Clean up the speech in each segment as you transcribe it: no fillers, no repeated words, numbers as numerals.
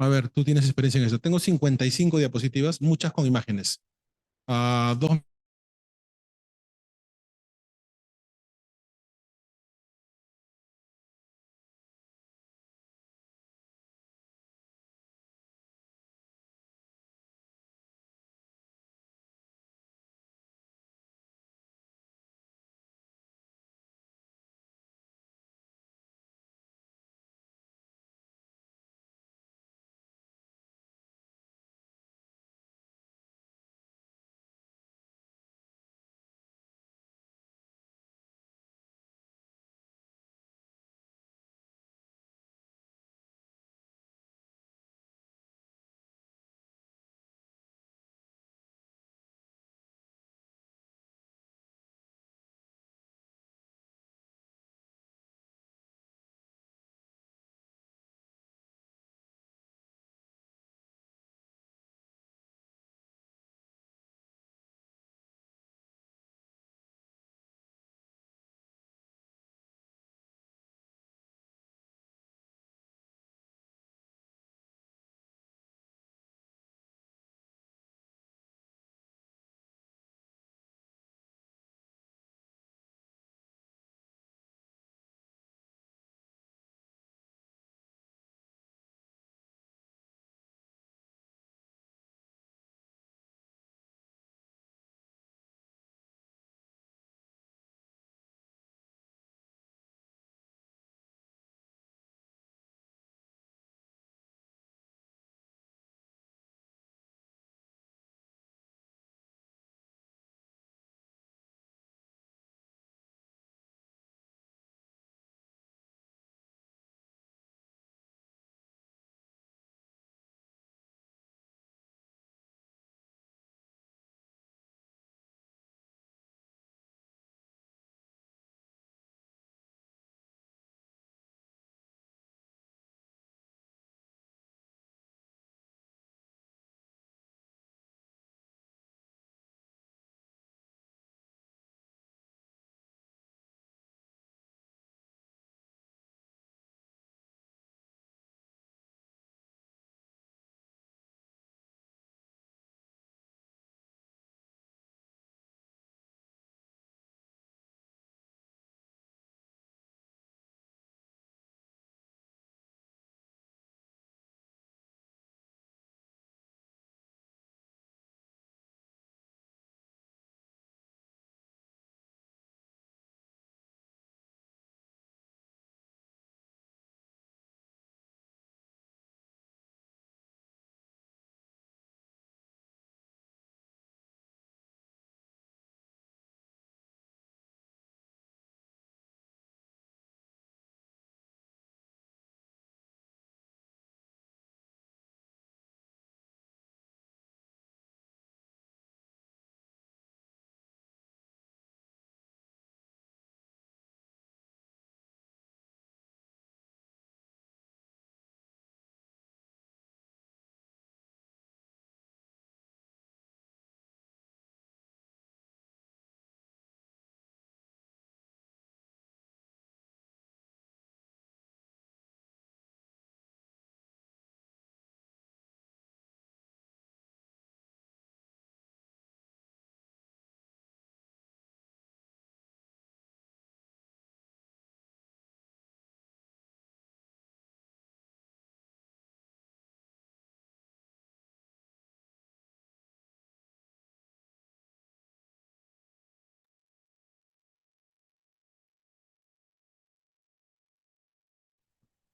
A ver, tú tienes experiencia en eso. Tengo 55 diapositivas, muchas con imágenes. Dos.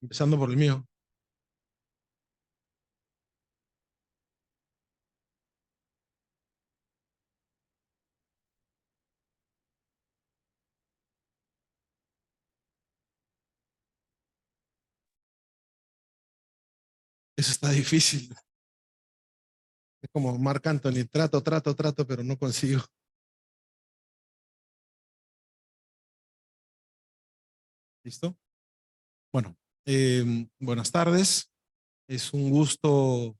Empezando por el mío. Eso está difícil. Es como Marc Anthony, trato, pero no consigo. ¿Listo? Bueno, buenas tardes. Es un gusto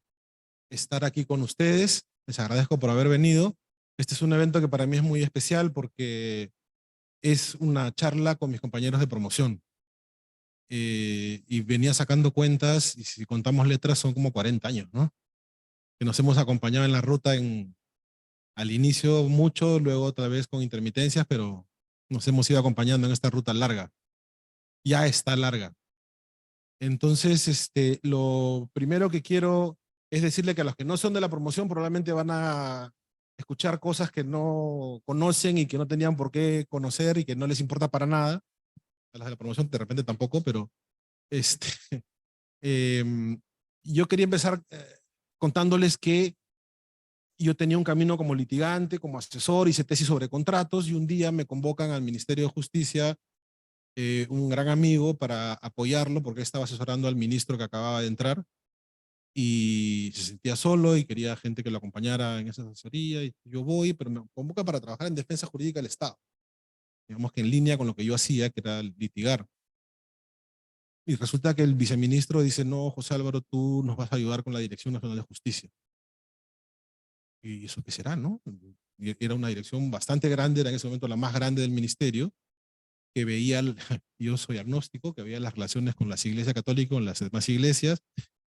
estar aquí con ustedes. Les agradezco por haber venido. Este es un evento que para mí es muy especial porque es una charla con mis compañeros de promoción. y venía sacando cuentas, y si contamos letras son como 40 años, ¿no? Que nos hemos acompañado en la ruta al inicio mucho, luego otra vez con intermitencias, pero nos hemos ido acompañando en esta ruta larga. Ya está larga. Entonces, lo primero que quiero es decirle que a los que no son de la promoción probablemente van a escuchar cosas que no conocen y que no tenían por qué conocer y que no les importa para nada. A las de la promoción de repente tampoco, pero este, em, yo quería empezar contándoles que yo tenía un camino como litigante, como asesor, hice tesis sobre contratos y un día me convocan al Ministerio de Justicia un gran amigo para apoyarlo porque estaba asesorando al ministro que acababa de entrar y se sentía solo y quería gente que lo acompañara en esa asesoría y yo voy, pero me convoca para trabajar en defensa jurídica del Estado, digamos que en línea con lo que yo hacía, que era litigar. Y resulta que el viceministro dice, no, José Álvaro, tú nos vas a ayudar con la Dirección Nacional de Justicia. ¿Y eso qué será, no? Y era una dirección bastante grande, era en ese momento la más grande del ministerio, que veía, yo soy agnóstico, que veía las relaciones con las iglesias católicas, con las demás iglesias,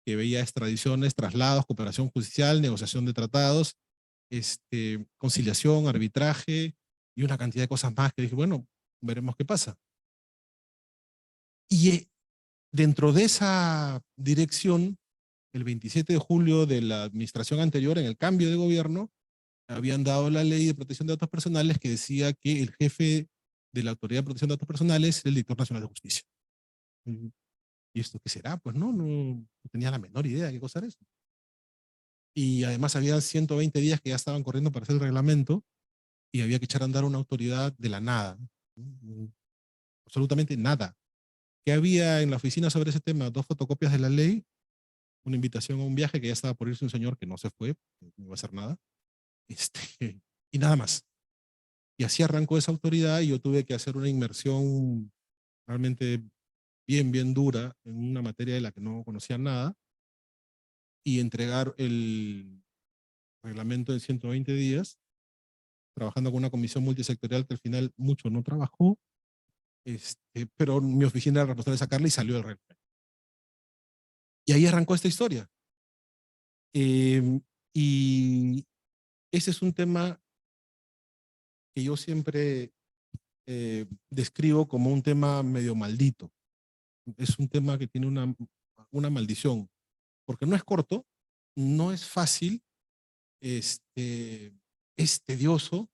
que veía extradiciones, traslados, cooperación judicial, negociación de tratados, conciliación, arbitraje y una cantidad de cosas más que dije, bueno, veremos qué pasa. Y dentro de esa dirección, el 27 de julio de la administración anterior, en el cambio de gobierno, habían dado la ley de protección de datos personales que decía que el jefe de la Autoridad de Protección de Datos Personales es el Director Nacional de Justicia. ¿Y esto qué será? Pues no tenía la menor idea de qué cosa era eso. Y además había 120 días que ya estaban corriendo para hacer el reglamento y había que echar a andar una autoridad de la nada. Absolutamente nada. ¿Qué había en la oficina sobre ese tema? 2 fotocopias de la ley, una invitación a un viaje que ya estaba por irse un señor que no se fue, no iba a hacer nada, y nada más. Y así arrancó esa autoridad y yo tuve que hacer una inmersión realmente bien dura en una materia de la que no conocía nada y entregar el reglamento en 120 días, trabajando con una comisión multisectorial que al final mucho no trabajó, pero mi oficina era responsable de sacarla y salió el reglamento. Y ahí arrancó esta historia. Y ese es un tema que yo siempre describo como un tema medio maldito. Es un tema que tiene una maldición, porque no es corto, no es fácil, es tedioso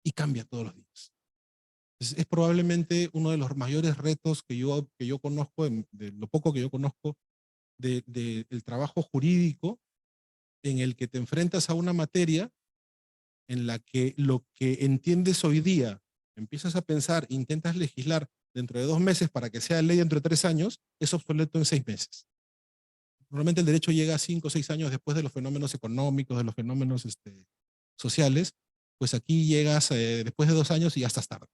y cambia todos los días. Es probablemente uno de los mayores retos que yo conozco, de lo poco que yo conozco, del trabajo jurídico, en el que te enfrentas a una materia en la que lo que entiendes hoy día, empiezas a pensar, intentas legislar dentro de 2 meses para que sea ley dentro de 3 años, es obsoleto en 6 meses. Normalmente el derecho llega 5 o 6 años después de los fenómenos económicos, de los fenómenos sociales, pues aquí llegas después de 2 años y ya estás tarde.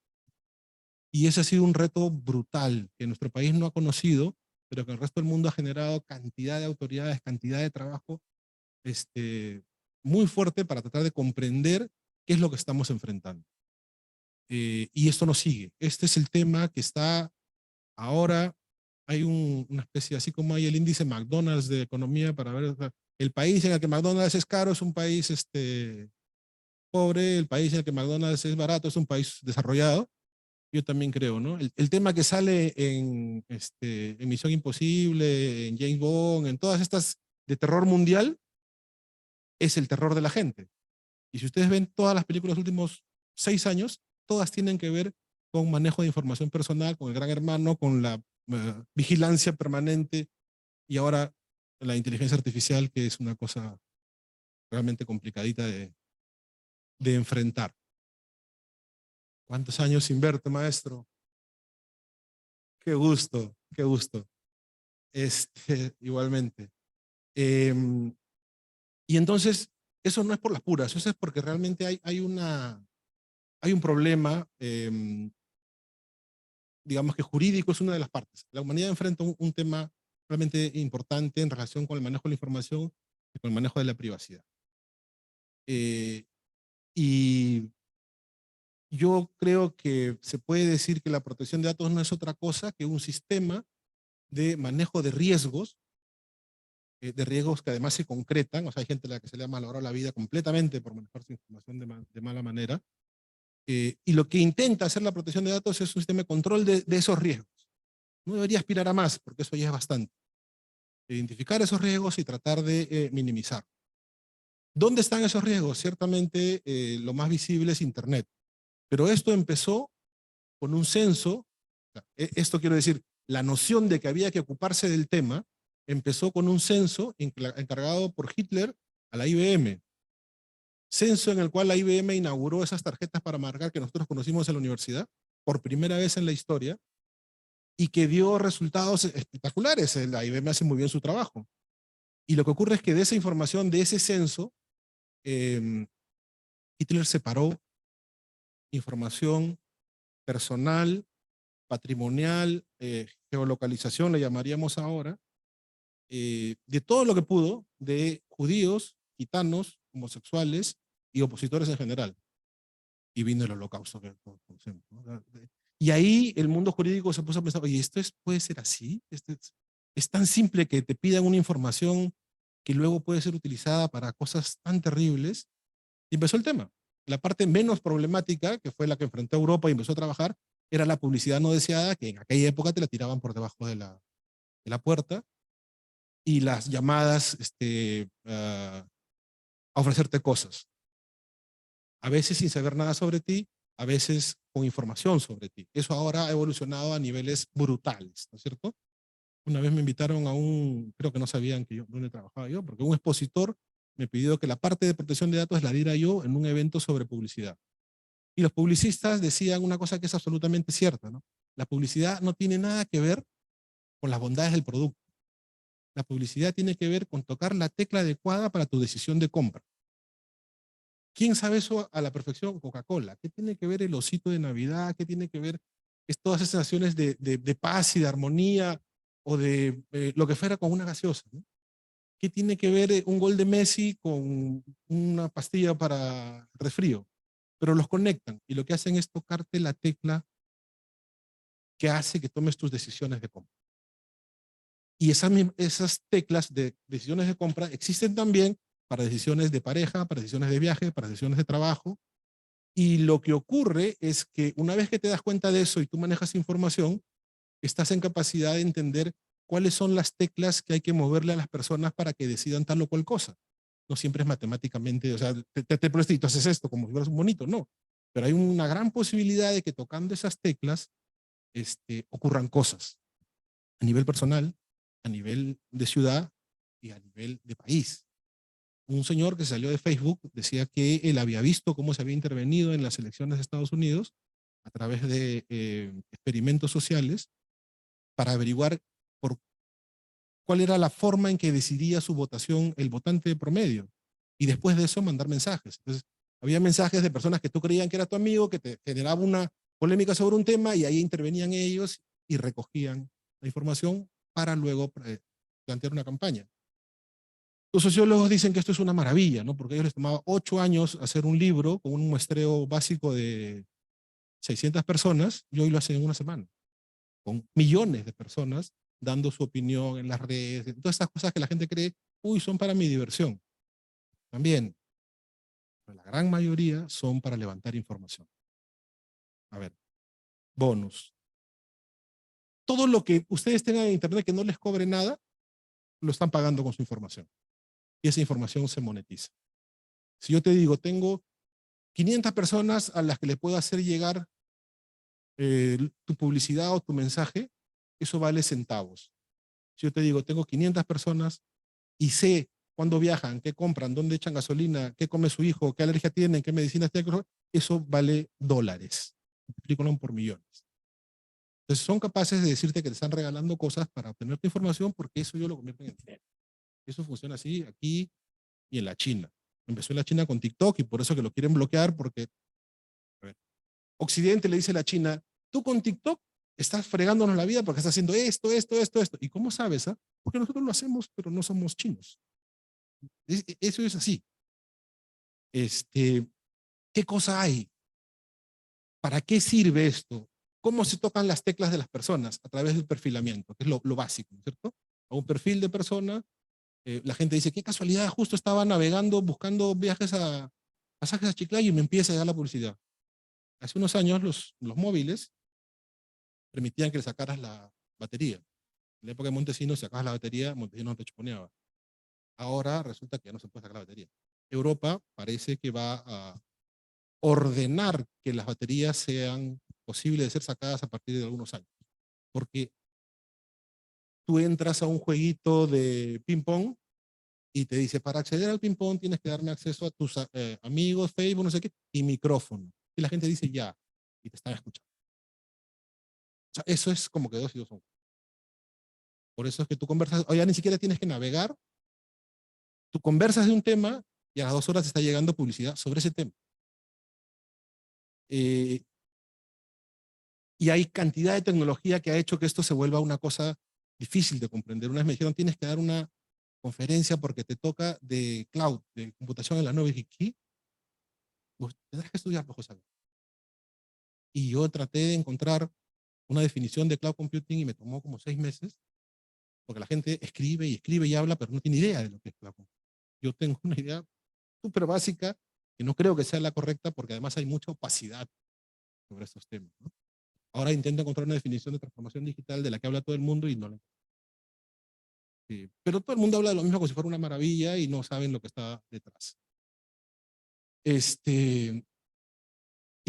Y ese ha sido un reto brutal que nuestro país no ha conocido, pero que el resto del mundo ha generado cantidad de autoridades, cantidad de trabajo muy fuerte para tratar de comprender qué es lo que estamos enfrentando. Y esto no sigue. Este es el tema que está ahora. Hay una especie, así como hay el índice McDonald's de economía para ver, o sea, el país en el que McDonald's es caro es un país pobre, el país en el que McDonald's es barato es un país desarrollado. Yo también creo, ¿no? El tema que sale en Misión Imposible, en James Bond, en todas estas de terror mundial, es el terror de la gente. Y si ustedes ven todas las películas de los últimos 6 años, todas tienen que ver con manejo de información personal, con el gran hermano, con la vigilancia permanente y ahora la inteligencia artificial, que es una cosa realmente complicadita de enfrentar. ¿Cuántos años sin verte, maestro? Qué gusto, qué gusto. Igualmente. Eh, y entonces, eso no es por las puras, eso es porque realmente hay un problema, digamos que jurídico es una de las partes. La humanidad enfrenta un tema realmente importante en relación con el manejo de la información y con el manejo de la privacidad. Y Yo creo que se puede decir que la protección de datos no es otra cosa que un sistema de manejo de riesgos que además se concretan. O sea, hay gente a la que se le ha malogrado la vida completamente por manejar su información de mala manera. Y lo que intenta hacer la protección de datos es un sistema de control de esos riesgos. No debería aspirar a más, porque eso ya es bastante. Identificar esos riesgos y tratar de minimizar. ¿Dónde están esos riesgos? Ciertamente lo más visible es Internet. Pero esto empezó con un censo. Esto quiero decir, la noción de que había que ocuparse del tema empezó con un censo encargado por Hitler a la IBM. Censo en el cual la IBM inauguró esas tarjetas para marcar que nosotros conocimos en la universidad por primera vez en la historia y que dio resultados espectaculares. La IBM hace muy bien su trabajo. Y lo que ocurre es que de esa información, de ese censo, eh, Hitler separó información personal, patrimonial, geolocalización, le llamaríamos ahora, de todo lo que pudo, de judíos, gitanos, homosexuales y opositores en general. Y vino el holocausto que todos conocemos, ¿no? Y ahí el mundo jurídico se puso a pensar, oye, puede ser así? Es tan simple que te pidan una información que luego puede ser utilizada para cosas tan terribles. Y empezó el tema. La parte menos problemática, que fue la que enfrentó a Europa y empezó a trabajar, era la publicidad no deseada, que en aquella época te la tiraban por debajo de la puerta, y las llamadas a ofrecerte cosas. A veces sin saber nada sobre ti, a veces con información sobre ti. Eso ahora ha evolucionado a niveles brutales, ¿no es cierto? Una vez me invitaron a creo que no sabían que dónde trabajaba yo, porque un expositor me pidió que la parte de protección de datos la diera yo en un evento sobre publicidad. Y los publicistas decían una cosa que es absolutamente cierta, ¿no? La publicidad no tiene nada que ver con las bondades del producto. La publicidad tiene que ver con tocar la tecla adecuada para tu decisión de compra. ¿Quién sabe eso a la perfección? Coca-Cola. ¿Qué tiene que ver el osito de Navidad? ¿Qué tiene que ver todas esas sensaciones de paz y de armonía o de lo que fuera con una gaseosa, ¿no? ¿Qué tiene que ver un gol de Messi con una pastilla para resfrío? Pero los conectan y lo que hacen es tocarte la tecla que hace que tomes tus decisiones de compra. Y esas teclas de decisiones de compra existen también para decisiones de pareja, para decisiones de viaje, para decisiones de trabajo. Y lo que ocurre es que una vez que te das cuenta de eso y tú manejas información, estás en capacidad de entender cuáles son las teclas que hay que moverle a las personas para que decidan tal o cual cosa. No siempre es matemáticamente, o sea, te pones y tú haces esto como si fueras un bonito, no. Pero hay una gran posibilidad de que tocando esas teclas ocurran cosas a nivel personal, a nivel de ciudad y a nivel de país. Un señor que salió de Facebook decía que él había visto cómo se había intervenido en las elecciones de Estados Unidos a través de experimentos sociales para averiguar por cuál era la forma en que decidía su votación el votante promedio. Y después de eso mandar mensajes. Entonces, había mensajes de personas que tú creían que era tu amigo, que te generaba una polémica sobre un tema y ahí intervenían ellos y recogían la información para luego plantear una campaña. Los sociólogos dicen que esto es una maravilla, ¿no? Porque a ellos les tomaba 8 años hacer un libro con un muestreo básico de 600 personas y hoy lo hacen en una semana, con millones de personas dando su opinión en las redes, todas esas cosas que la gente cree, uy, son para mi diversión. También, pero la gran mayoría son para levantar información. A ver, bonus. Todo lo que ustedes tengan en internet que no les cobre nada, lo están pagando con su información. Y esa información se monetiza. Si yo te digo, tengo 500 personas a las que le puedo hacer llegar tu publicidad o tu mensaje, eso vale centavos. Si yo te digo, tengo 500 personas y sé cuándo viajan, qué compran, dónde echan gasolina, qué come su hijo, qué alergia tienen, qué medicinas tienen, eso vale dólares. Multiplícalo por millones. Entonces son capaces de decirte que te están regalando cosas para obtener tu información porque eso yo lo convierto en dinero. Eso funciona así aquí y en la China. Empezó en la China con TikTok y por eso que lo quieren bloquear porque a ver, Occidente le dice a la China, tú con TikTok estás fregándonos la vida porque estás haciendo esto. ¿Y cómo sabes? Porque nosotros lo hacemos, pero no somos chinos. Eso es así. ¿Qué cosa hay? ¿Para qué sirve esto? ¿Cómo se tocan las teclas de las personas? A través del perfilamiento, que es lo básico, ¿no es cierto? A un perfil de persona, la gente dice, qué casualidad, justo estaba navegando, buscando pasajes a Chiclayo y me empieza a llegar la publicidad. Hace unos años los móviles permitían que le sacaras la batería. En la época de Montesinos, si sacabas la batería, Montesinos no te chuponeaba. Ahora resulta que ya no se puede sacar la batería. Europa parece que va a ordenar que las baterías sean posibles de ser sacadas a partir de algunos años. Porque tú entras a un jueguito de ping-pong y te dice, para acceder al ping-pong tienes que darme acceso a tus amigos, Facebook, no sé qué, y micrófono. Y la gente dice, ya, y te están escuchando. O sea, eso es como que 2 y 2 son. Por eso es que tú conversas, o ya ni siquiera tienes que navegar, tú conversas de un tema y a las 2 horas está llegando publicidad sobre ese tema. Y hay cantidad de tecnología que ha hecho que esto se vuelva una cosa difícil de comprender. Una vez me dijeron, tienes que dar una conferencia porque te toca de cloud, de computación en la nube. Y dije, ¿qué? Pues tendrás que estudiar, José. Y yo traté de encontrar una definición de cloud computing y me tomó como 6 meses, porque la gente escribe y habla, pero no tiene idea de lo que es cloud computing. Yo tengo una idea súper básica que no creo que sea la correcta, porque además hay mucha opacidad sobre estos temas, ¿no? Ahora intento encontrar una definición de transformación digital de la que habla todo el mundo y no la encuentro. Sí, pero todo el mundo habla de lo mismo como si fuera una maravilla y no saben lo que está detrás. Y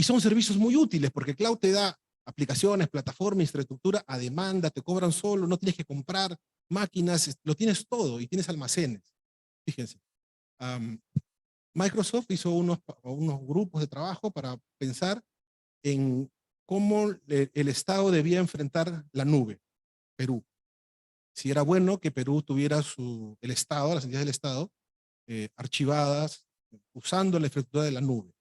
son servicios muy útiles porque cloud te da aplicaciones, plataformas, infraestructura a demanda, te cobran solo, no tienes que comprar máquinas, lo tienes todo y tienes almacenes. Fíjense, Microsoft hizo unos grupos de trabajo para pensar en cómo el Estado debía enfrentar la nube, Perú. Si era bueno que Perú tuviera el Estado, las entidades del Estado, archivadas, usando la infraestructura de la nube.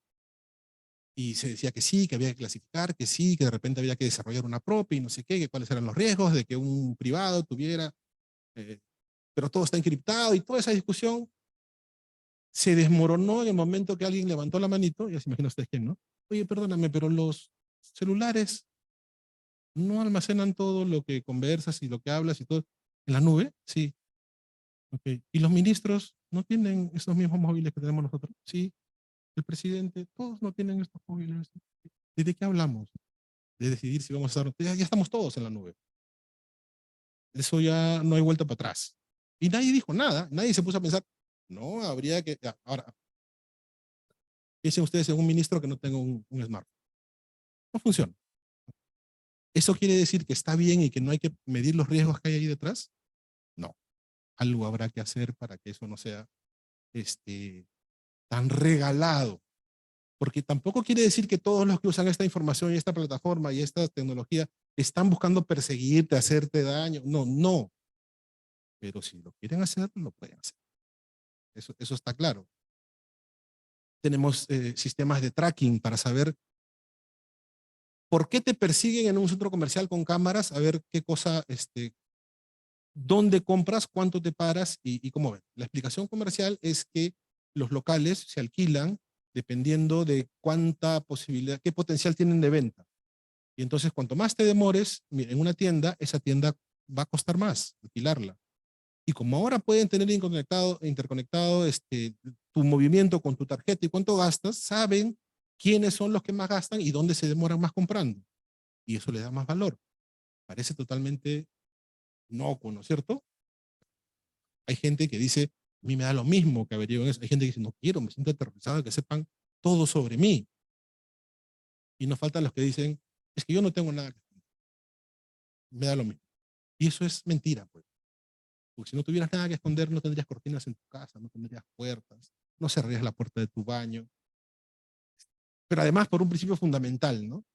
Y se decía que sí, que había que clasificar, que sí, que de repente había que desarrollar una propia y no sé qué, que cuáles eran los riesgos de que un privado tuviera, pero todo está encriptado y toda esa discusión se desmoronó en el momento que alguien levantó la manito, ya se imaginan ustedes quién, ¿no? Oye, perdóname, pero los celulares no almacenan todo lo que conversas y lo que hablas y todo en la nube, sí. Okay. ¿Y los ministros no tienen esos mismos móviles que tenemos nosotros? Sí. El presidente, todos no tienen estos móviles. ¿Y de qué hablamos? De decidir si vamos a estar, ya estamos todos en la nube. Eso ya no hay vuelta para atrás. Y nadie dijo nada, nadie se puso a pensar, no, habría que, ahora, piensen ustedes en un ministro que no tenga un smartphone. No funciona. ¿Eso quiere decir que está bien y que no hay que medir los riesgos que hay ahí detrás? No. Algo habrá que hacer para que eso no sea tan regalado. Porque tampoco quiere decir que todos los que usan esta información y esta plataforma y esta tecnología están buscando perseguirte, hacerte daño. No, no. Pero si lo quieren hacer, lo pueden hacer. Eso está claro. Tenemos sistemas de tracking para saber por qué te persiguen en un centro comercial con cámaras, a ver qué cosa, dónde compras, cuánto te paras y cómo ven. La explicación comercial es que los locales se alquilan dependiendo de cuánta posibilidad, qué potencial tienen de venta. Y entonces, cuanto más te demores en una tienda, esa tienda va a costar más alquilarla. Y como ahora pueden tener interconectado tu movimiento con tu tarjeta y cuánto gastas, saben quiénes son los que más gastan y dónde se demoran más comprando. Y eso le da más valor. Parece totalmente inocuo, ¿no es cierto? Hay gente que dice, a mí me da lo mismo que averigüen eso. Hay gente que dice, no quiero, me siento aterrorizado de que sepan todo sobre mí. Y nos faltan los que dicen, es que yo no tengo nada que esconder. Me da lo mismo. Y eso es mentira, pues. Porque si no tuvieras nada que esconder, no tendrías cortinas en tu casa, no tendrías puertas, no cerrarías la puerta de tu baño. Pero además, por un principio fundamental, ¿no?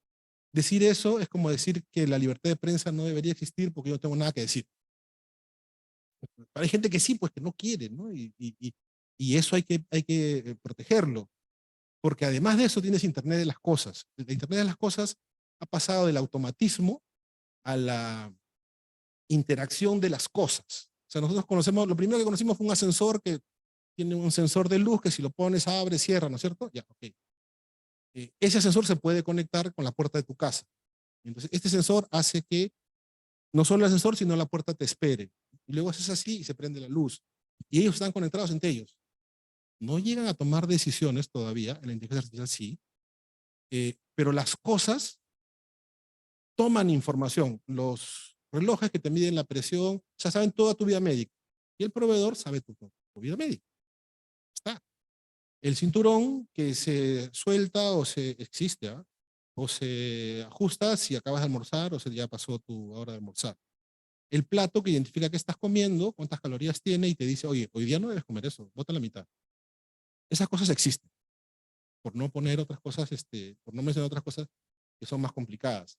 Decir eso es como decir que la libertad de prensa no debería existir porque yo no tengo nada que decir. Pero hay gente que sí, pues que no quiere, ¿no? Y eso hay que protegerlo. Porque además de eso tienes Internet de las cosas. El Internet de las cosas ha pasado del automatismo a la interacción de las cosas. O sea, nosotros conocemos, lo primero que conocimos fue un ascensor que tiene un sensor de luz que si lo pones abre, cierra, ¿no es cierto? Ya, ok. ese sensor se puede conectar con la puerta de tu casa. Entonces, este sensor hace que no solo el sensor, sino la puerta te espere. Y luego haces así y se prende la luz. Y ellos están conectados entre ellos. No llegan a tomar decisiones todavía, en la inteligencia artificial sí, pero las cosas toman información. Los relojes que te miden la presión, o sea, saben toda tu vida médica. Y el proveedor sabe tu vida médica. Está. El cinturón que se suelta o se existe, ¿ah? O se ajusta si acabas de almorzar o si ya pasó tu hora de almorzar. El plato que identifica qué estás comiendo, cuántas calorías tiene y te dice, oye, hoy día no debes comer eso, bota la mitad. Esas cosas existen, por no poner otras cosas, por no mencionar otras cosas que son más complicadas.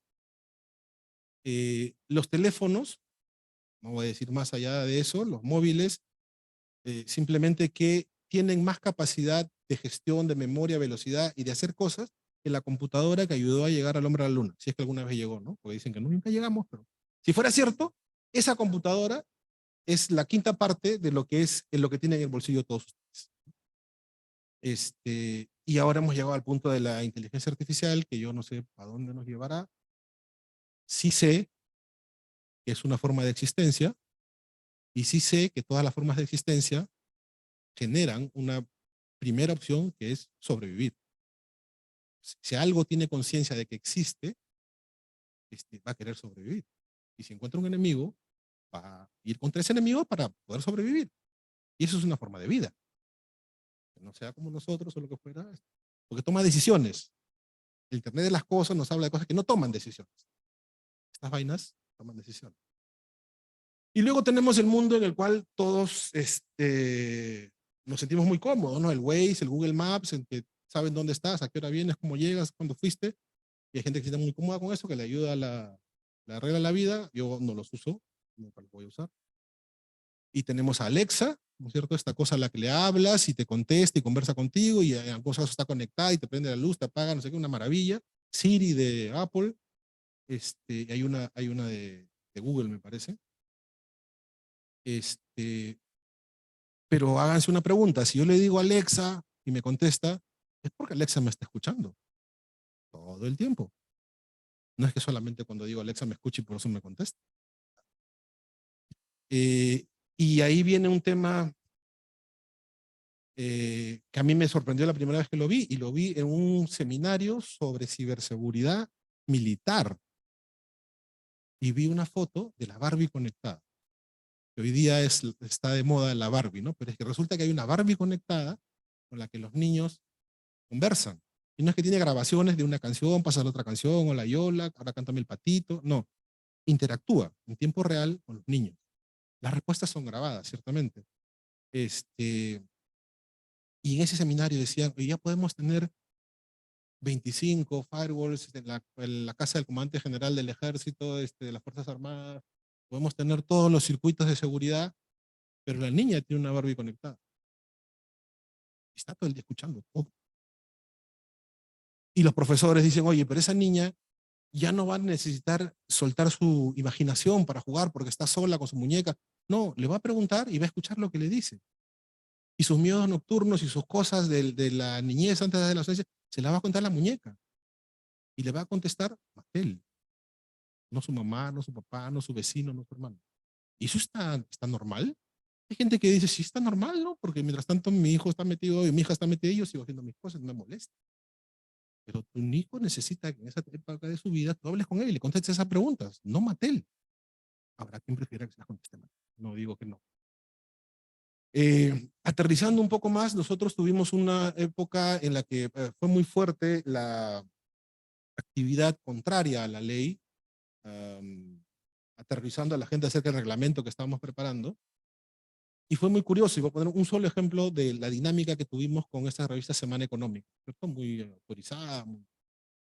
Los teléfonos, no voy a decir más allá de eso, los móviles, simplemente que tienen más capacidad de gestión, de memoria, velocidad y de hacer cosas que la computadora que ayudó a llegar al hombre a la luna, si es que alguna vez llegó, ¿no? Porque dicen que nunca llegamos, pero si fuera cierto, esa computadora es la quinta parte de lo que es en lo que tienen en el bolsillo todos ustedes. Y ahora hemos llegado al punto de la inteligencia artificial, que yo no sé a dónde nos llevará. Sí sé que es una forma de existencia, y sí sé que todas las formas de existencia generan una primera opción que es sobrevivir. Si algo tiene conciencia de que existe, va a querer sobrevivir. Y si encuentra un enemigo, va a ir contra ese enemigo para poder sobrevivir. Y eso es una forma de vida. Que no sea como nosotros o lo que fuera, porque toma decisiones. El Internet de las cosas nos habla de cosas que no toman decisiones. Estas vainas toman decisiones. Y luego tenemos el mundo en el cual todos nos sentimos muy cómodos, ¿no? El Waze, el Google Maps, en que saben dónde estás, a qué hora vienes, cómo llegas, cuándo fuiste. Y hay gente que se siente muy cómoda con eso, que le ayuda a la regla de la vida. Yo no los uso, nunca los voy a usar. Y tenemos a Alexa, ¿no es cierto? Esta cosa a la que le hablas y te contesta y conversa contigo y en cosas está conectada y te prende la luz, te apaga, no sé qué, una maravilla. Siri de Apple, hay una de Google, me parece. Pero háganse una pregunta, si yo le digo Alexa y me contesta, es porque Alexa me está escuchando todo el tiempo. No es que solamente cuando digo Alexa me escuche y por eso me contesta. Y ahí viene un tema que a mí me sorprendió la primera vez que lo vi, y lo vi en un seminario sobre ciberseguridad militar. Y vi una foto de la Barbie conectada. Que hoy día está de moda la Barbie, ¿no? Pero es que resulta que hay una Barbie conectada con la que los niños conversan. Y no es que tiene grabaciones de una canción, pasa a la otra canción, o la Yola, ahora cántame el patito. No, interactúa en tiempo real con los niños. Las respuestas son grabadas, ciertamente. Y en ese seminario decían, hoy ya podemos tener 25 firewalls en la casa del comandante general del ejército, de las Fuerzas Armadas. Podemos tener todos los circuitos de seguridad, pero la niña tiene una Barbie conectada. Está todo el día escuchando todo. Y los profesores dicen, oye, pero esa niña ya no va a necesitar soltar su imaginación para jugar porque está sola con su muñeca. No, le va a preguntar y va a escuchar lo que le dice. Y sus miedos nocturnos y sus cosas de la niñez antes de la adolescencia, se la va a contar la muñeca. Y le va a contestar Mattel. No su mamá, no su papá, no su vecino, no su hermano. ¿Y eso está normal? Hay gente que dice, sí está normal, ¿no? Porque mientras tanto mi hijo está metido y mi hija está metida y yo sigo haciendo mis cosas, no me molesta. Pero tu hijo necesita que en esa época de su vida tú hables con él y le contestes esas preguntas, no Mattel. Habrá quien prefiera que se las conteste Mattel. No digo que no. Aterrizando un poco más, nosotros tuvimos una época en la que fue muy fuerte la actividad contraria a la ley, aterrizando a la gente acerca del reglamento que estábamos preparando. Y fue muy curioso, y voy a poner un solo ejemplo de la dinámica que tuvimos con esta revista Semana Económica, ¿cierto? Muy autorizada, muy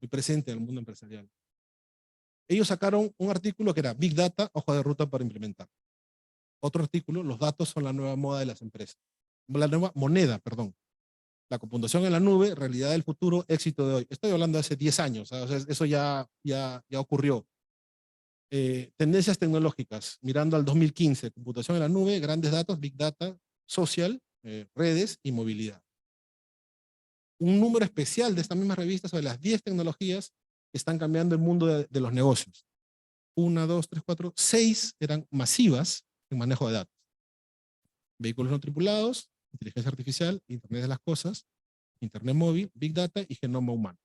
presente en el mundo empresarial. Ellos sacaron un artículo que era Big Data, hoja de ruta para implementar. Otro artículo, los datos son la nueva moda de las empresas. La nueva moneda, perdón. La computación en la nube, realidad del futuro, éxito de hoy. Estoy hablando de hace 10 años, o sea, eso ya ocurrió. Tendencias tecnológicas, mirando al 2015, computación en la nube, grandes datos, Big Data, social, redes y movilidad. un número especial de esta misma revista sobre las 10 tecnologías que están cambiando el mundo de los negocios. 1, 2, 3, 4, 6 eran masivas en manejo de datos. Vehículos no tripulados, inteligencia artificial, Internet de las cosas, Internet móvil, Big Data y genoma humano.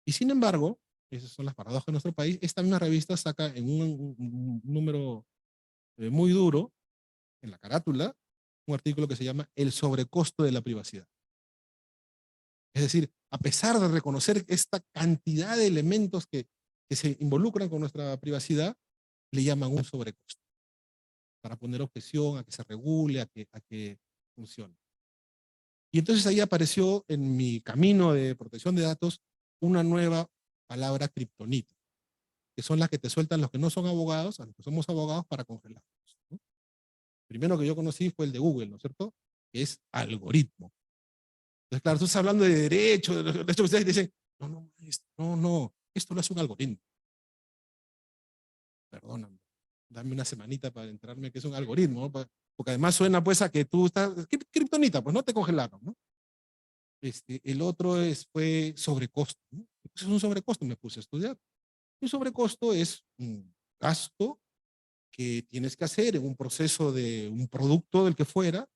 Y sin embargo, esas son las paradojas de nuestro país, esta misma revista saca en un número muy duro, en la carátula, un artículo que se llama El sobrecosto de la privacidad. Es decir, a pesar de reconocer esta cantidad de elementos que se involucran con nuestra privacidad, le llaman un sobrecosto, para poner objeción a que se regule, a que funcione. Y entonces ahí apareció en mi camino de protección de datos una nueva palabra kriptonita, que son las que te sueltan los que no son abogados, a los que somos abogados para congelarlos, ¿no? Primero que yo conocí fue el de Google, ¿no es cierto? Que es algoritmo. Entonces, claro, tú estás hablando de derecho, de hecho ustedes dicen, no, esto no es un algoritmo. Perdóname, dame una semanita para enterarme que es un algoritmo, ¿no? Porque además suena pues a que tú estás, kriptonita, pues no te congelaron, ¿no? El otro fue sobrecosto, ¿no? Es un sobrecosto, me puse a estudiar. Un sobrecosto es un gasto que tienes que hacer en un proceso de un producto del que fuera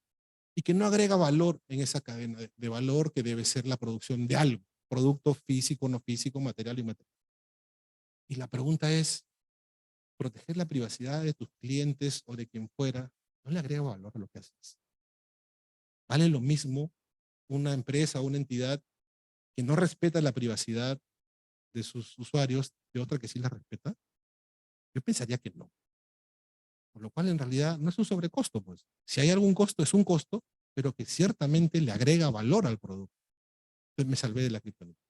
y que no agrega valor en esa cadena de valor que debe ser la producción de algo, producto físico, no físico, material y material. Y la pregunta es, proteger la privacidad de tus clientes o de quien fuera, no le agrega valor a lo que haces. ¿Vale lo mismo una empresa o una entidad que no respeta la privacidad de sus usuarios de otra que sí la respeta? Yo pensaría que no. Por lo cual en realidad no es un sobrecosto, pues. Si hay algún costo, es un costo, pero que ciertamente le agrega valor al producto. Entonces me salvé de la criptonita.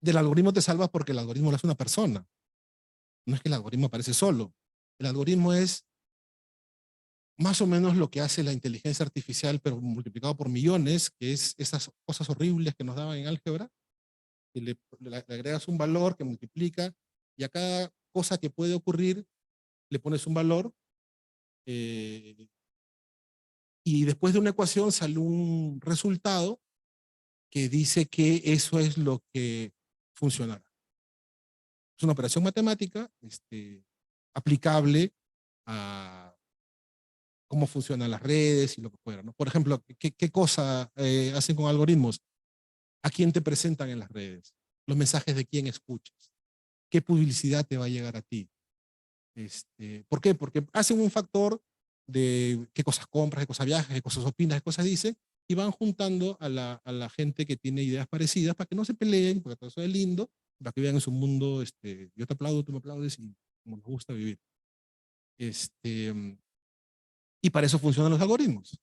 Del algoritmo te salvas porque el algoritmo lo hace una persona. No es que el algoritmo aparece solo. El algoritmo es más o menos lo que hace la inteligencia artificial, pero multiplicado por millones, que es esas cosas horribles que nos daban en álgebra, que le agregas un valor que multiplica, y a cada cosa que puede ocurrir le pones un valor, y después de una ecuación sale un resultado que dice que eso es lo que funcionará. Es una operación matemática aplicable a cómo funcionan las redes y lo que fuera, ¿no? Por ejemplo, ¿qué cosa hacen con algoritmos? ¿A quién te presentan en las redes? Los mensajes de quién escuchas. ¿Qué publicidad te va a llegar a ti? ¿Por qué? Porque hacen un factor de qué cosas compras, qué cosas viajas, qué cosas opinas, qué cosas dices, y van juntando a la gente que tiene ideas parecidas para que no se peleen, porque todo eso es lindo, para que vean en su mundo, yo te aplaudo, tú me aplaudes y como nos gusta vivir. Y para eso funcionan los algoritmos.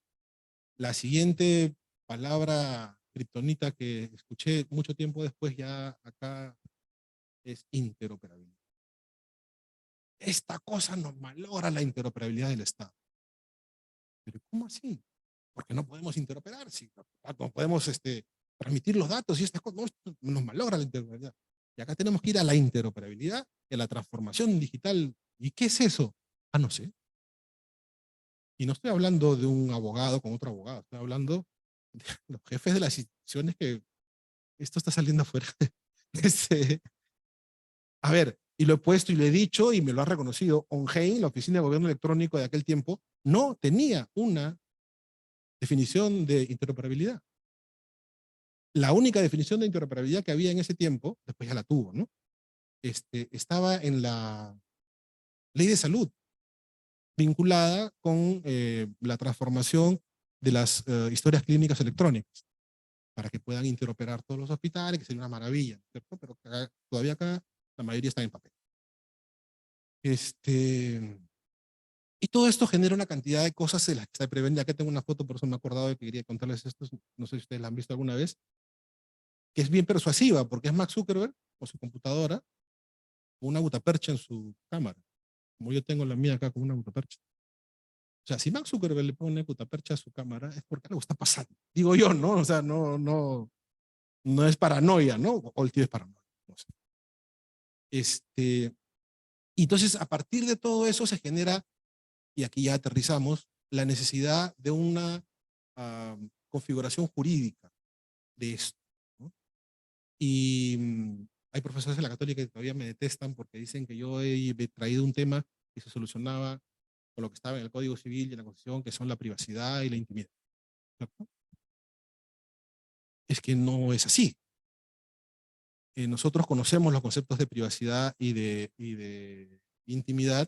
La siguiente palabra kriptonita que escuché mucho tiempo después ya acá es interoperabilidad. Esta cosa nos malogra la interoperabilidad del Estado. ¿Pero cómo así? Porque no podemos interoperar, si no podemos transmitir los datos y estas cosas, no, nos malogra la interoperabilidad. Y acá tenemos que ir a la interoperabilidad, a la transformación digital. ¿Y qué es eso? Ah, no sé. Y no estoy hablando de un abogado con otro abogado, estoy hablando de los jefes de las instituciones que esto está saliendo afuera. A ver, y lo he puesto y lo he dicho y me lo ha reconocido. ONGEIN, la Oficina de Gobierno Electrónico de aquel tiempo, no tenía una definición de interoperabilidad. La única definición de interoperabilidad que había en ese tiempo, después ya la tuvo, ¿no? Estaba en la ley de salud, vinculada con la transformación de las historias clínicas electrónicas, para que puedan interoperar todos los hospitales, que sería una maravilla, ¿cierto? Pero todavía acá la mayoría está en papel. Y todo esto genera una cantidad de cosas de las que está previendo. Acá tengo una foto, por eso me he acordado de que quería contarles esto, no sé si ustedes la han visto alguna vez, que es bien persuasiva, porque es Mark Zuckerberg con su computadora, con una gutapercha en su cámara, como yo tengo la mía acá con una gutapercha. O sea, si Mark Zuckerberg le pone gutapercha a su cámara, es porque algo está pasando. Digo yo, ¿no? O sea, no es paranoia, ¿no? O el tío es paranoia, no sé. Y entonces, a partir de todo eso se genera, y aquí ya aterrizamos, la necesidad de una configuración jurídica de esto, ¿no? Y hay profesores de la Católica que todavía me detestan porque dicen que yo he traído un tema que se solucionaba con lo que estaba en el Código Civil y en la Constitución, que son la privacidad y la intimidad, ¿cierto? Es que no es así. Nosotros conocemos los conceptos de privacidad y de intimidad,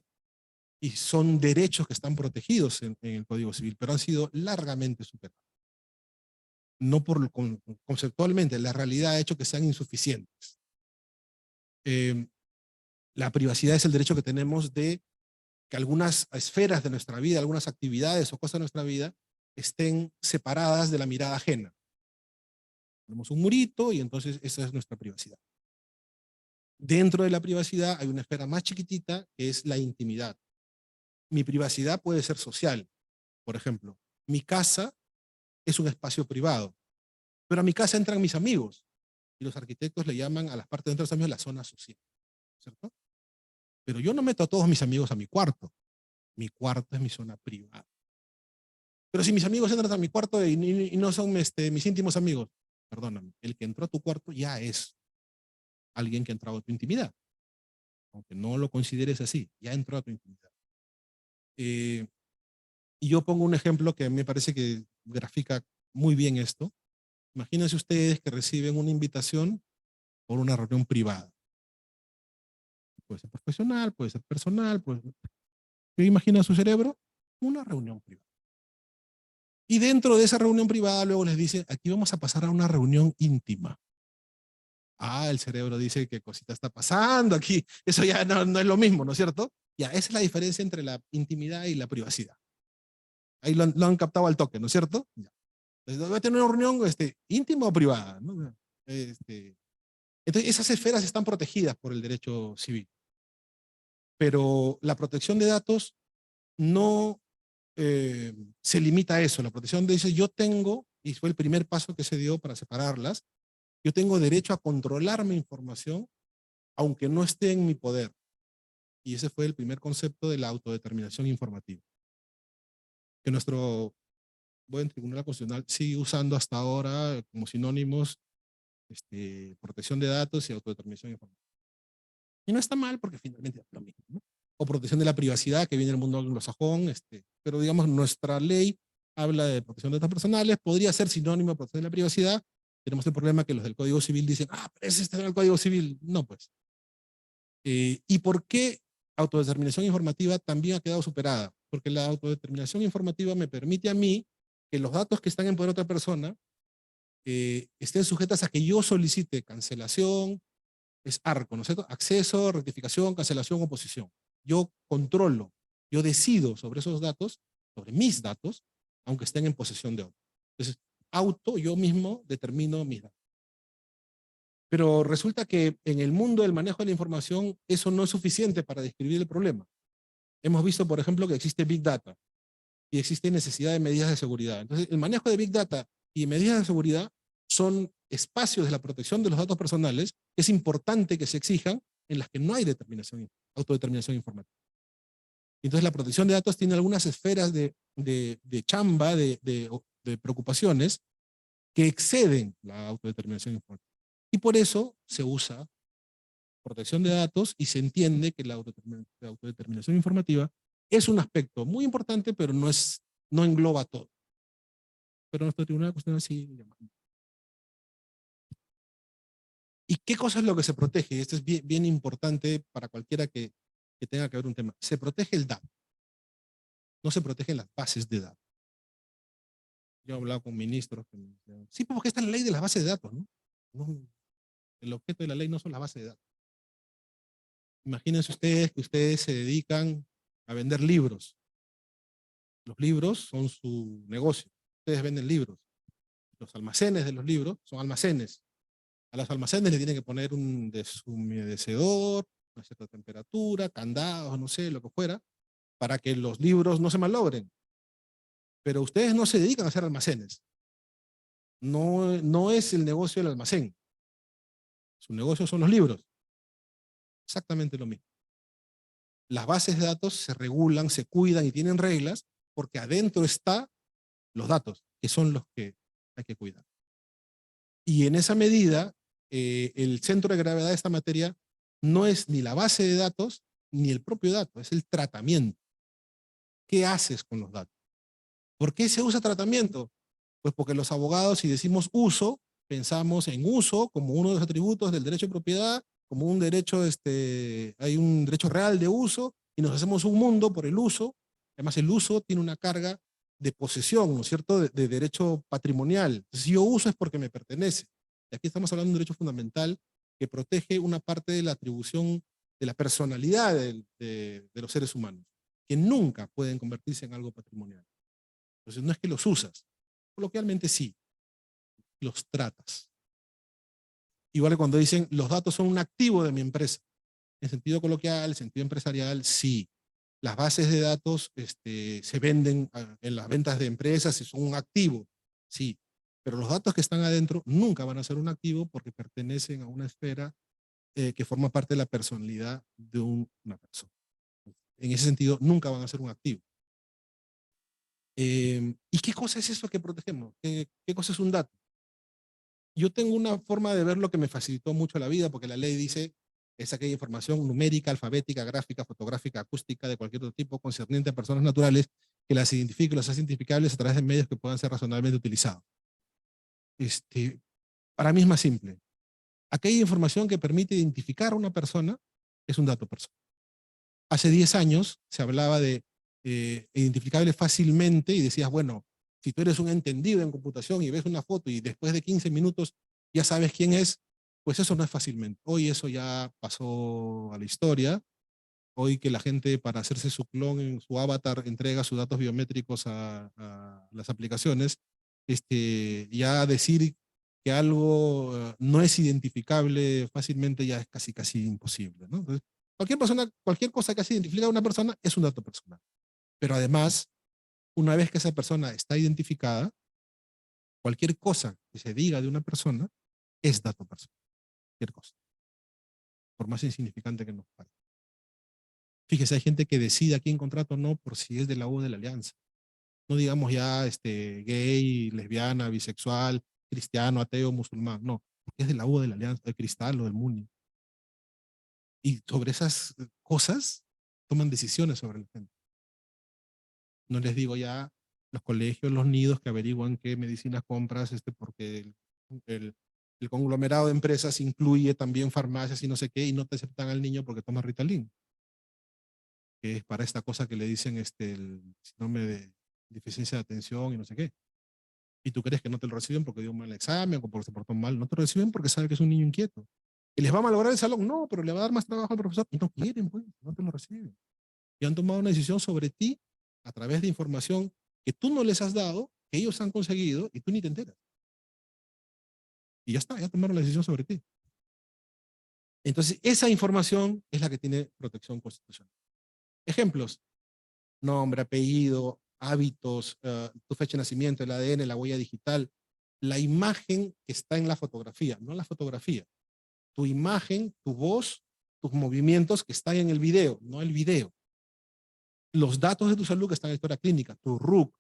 y son derechos que están protegidos en el Código Civil, pero han sido largamente superados. No por conceptualmente, la realidad ha hecho que sean insuficientes. La privacidad es el derecho que tenemos de que algunas esferas de nuestra vida, algunas actividades o cosas de nuestra vida estén separadas de la mirada ajena. Tenemos un murito y entonces esa es nuestra privacidad. Dentro de la privacidad hay una esfera más chiquitita que es la intimidad. Mi privacidad puede ser social. Por ejemplo, mi casa es un espacio privado, pero a mi casa entran mis amigos y los arquitectos le llaman a las partes dentro de los amigos la zona social, ¿cierto? Pero yo no meto a todos mis amigos a mi cuarto. Mi cuarto es mi zona privada. Pero si mis amigos entran a mi cuarto y no son mis íntimos amigos, perdóname, el que entró a tu cuarto ya es alguien que ha entrado a tu intimidad. Aunque no lo consideres así, ya entró a tu intimidad. Y yo pongo un ejemplo que me parece que grafica muy bien esto. Imagínense ustedes que reciben una invitación por una reunión privada. Puede ser profesional, puede ser personal, ¿qué imagina su cerebro? Una reunión privada. Y dentro de esa reunión privada luego les dice, aquí vamos a pasar a una reunión íntima. Ah, el cerebro dice qué cosita está pasando aquí. Eso ya no es lo mismo, ¿no es cierto? Ya, esa es la diferencia entre la intimidad y la privacidad. Ahí lo han captado al toque, ¿no es cierto? Ya. Entonces, voy a tener una reunión íntima o privada, ¿no? Entonces, esas esferas están protegidas por el derecho civil. Pero la protección de datos no se limita a eso. La protección dice, yo tengo, y fue el primer paso que se dio para separarlas, yo tengo derecho a controlar mi información aunque no esté en mi poder. Y ese fue el primer concepto de la autodeterminación informativa, que nuestro buen Tribunal Constitucional sigue usando hasta ahora como sinónimos, protección de datos y autodeterminación informativa. Y no está mal porque finalmente es lo mismo, ¿no? O protección de la privacidad que viene del mundo anglosajón, pero digamos nuestra ley habla de protección de datos personales, podría ser sinónimo de protección de la privacidad. Tenemos el problema que los del Código Civil dicen, pero ese está en el Código Civil. No, pues. ¿Y por qué autodeterminación informativa también ha quedado superada? Porque la autodeterminación informativa me permite a mí que los datos que están en poder de otra persona estén sujetas a que yo solicite cancelación, es ARCO, ¿no es cierto? Acceso, rectificación, cancelación, oposición. Yo controlo, yo decido sobre esos datos, sobre mis datos, aunque estén en posesión de otro. Entonces, yo mismo determino mis datos. Pero resulta que en el mundo del manejo de la información eso no es suficiente para describir el problema. Hemos visto, por ejemplo, que existe Big Data y existe necesidad de medidas de seguridad. Entonces, el manejo de Big Data y medidas de seguridad son espacios de la protección de los datos personales que es importante que se exijan en las que no hay autodeterminación informativa. Entonces, la protección de datos tiene algunas esferas de chamba, de preocupaciones que exceden la autodeterminación informativa. Y por eso se usa protección de datos y se entiende que la autodeterminación informativa es un aspecto muy importante, pero no engloba todo. Pero nuestro Tribunal Constitucional sí llama. ¿Y qué cosa es lo que se protege? Y esto es bien, bien importante para cualquiera que tenga que ver un tema. Se protege el dato. No se protegen las bases de datos. Yo he hablado con ministros que me decían, sí, porque está en la ley de las bases de datos, ¿no? El objeto de la ley no son las bases de datos. Imagínense ustedes que ustedes se dedican a vender libros. Los libros son su negocio. Ustedes venden libros. Los almacenes de los libros son almacenes. A los almacenes le tienen que poner un deshumedecedor, una cierta temperatura, candados, no sé, lo que fuera, para que los libros no se malogren. Pero ustedes no se dedican a hacer almacenes. No es el negocio del almacén. Su negocio son los libros. Exactamente lo mismo. Las bases de datos se regulan, se cuidan y tienen reglas porque adentro están los datos, que son los que hay que cuidar. Y en esa medida, el centro de gravedad de esta materia no es ni la base de datos ni el propio dato, es el tratamiento. ¿Qué haces con los datos? ¿Por qué se usa tratamiento? Pues porque los abogados, si decimos uso, pensamos en uso como uno de los atributos del derecho de propiedad, como un derecho, hay un derecho real de uso, y nos hacemos un mundo por el uso. Además, el uso tiene una carga de posesión, ¿no es cierto?, de derecho patrimonial. Entonces, si yo uso es porque me pertenece. Y aquí estamos hablando de un derecho fundamental que protege una parte de la atribución de la personalidad de los seres humanos, que nunca pueden convertirse en algo patrimonial. Entonces, no es que los usas, coloquialmente sí, los tratas. Igual que cuando dicen los datos son un activo de mi empresa. En sentido coloquial, en sentido empresarial, sí. Las bases de datos se venden en las ventas de empresas y son un activo, sí. Pero los datos que están adentro nunca van a ser un activo porque pertenecen a una esfera que forma parte de la personalidad de una persona. En ese sentido, nunca van a ser un activo. ¿Y qué cosa es eso que protegemos? ¿Qué cosa es un dato? Yo tengo una forma de verlo que me facilitó mucho la vida, porque la ley dice es aquella información numérica, alfabética, gráfica, fotográfica, acústica, de cualquier otro tipo, concerniente a personas naturales, que las identifique y las hace identificables a través de medios que puedan ser razonablemente utilizados. Para mí es más simple. Aquella información que permite identificar a una persona es un dato personal. Hace 10 años se hablaba de identificable fácilmente y decías, bueno, si tú eres un entendido en computación y ves una foto y después de 15 minutos ya sabes quién es, pues eso no es fácilmente. Hoy eso ya pasó a la historia. Hoy que la gente para hacerse su clon en su avatar entrega sus datos biométricos a las aplicaciones, ya decir que algo no es identificable fácilmente ya es casi imposible, ¿no? Entonces, cualquier persona, cualquier cosa que se identifica a una persona es un dato personal. Pero además, una vez que esa persona está identificada, cualquier cosa que se diga de una persona es dato personal. Cualquier cosa. Por más insignificante que nos parezca. Fíjese, hay gente que decide a quién contrata o no por si es de la U o de la Alianza. No digamos ya gay, lesbiana, bisexual, cristiano, ateo, musulmán. No, porque es de la U o de la Alianza, de Cristal o del Muni. Y sobre esas cosas toman decisiones sobre la gente. No les digo ya los colegios, los nidos que averiguan qué medicinas compras, porque el, el conglomerado de empresas incluye también farmacias y no sé qué, y no te aceptan al niño porque toma Ritalin, que es para esta cosa que le dicen el síndrome de deficiencia de atención y no sé qué. Y tú crees que no te lo reciben porque dio un mal examen o porque se portó mal, no te lo reciben porque saben que es un niño inquieto. ¿Y les va a malograr el salón? No, pero le va a dar más trabajo al profesor. Y no quieren, pues, no te lo reciben. Y han tomado una decisión sobre ti a través de información que tú no les has dado, que ellos han conseguido y tú ni te enteras. Y ya está, ya tomaron la decisión sobre ti. Entonces, esa información es la que tiene protección constitucional. Ejemplos: nombre, apellido, hábitos, tu fecha de nacimiento, el ADN, la huella digital, la imagen que está en la fotografía, no la fotografía. Tu imagen, tu voz, tus movimientos que están en el video, no el video. Los datos de tu salud que están en la historia clínica, tu RUC,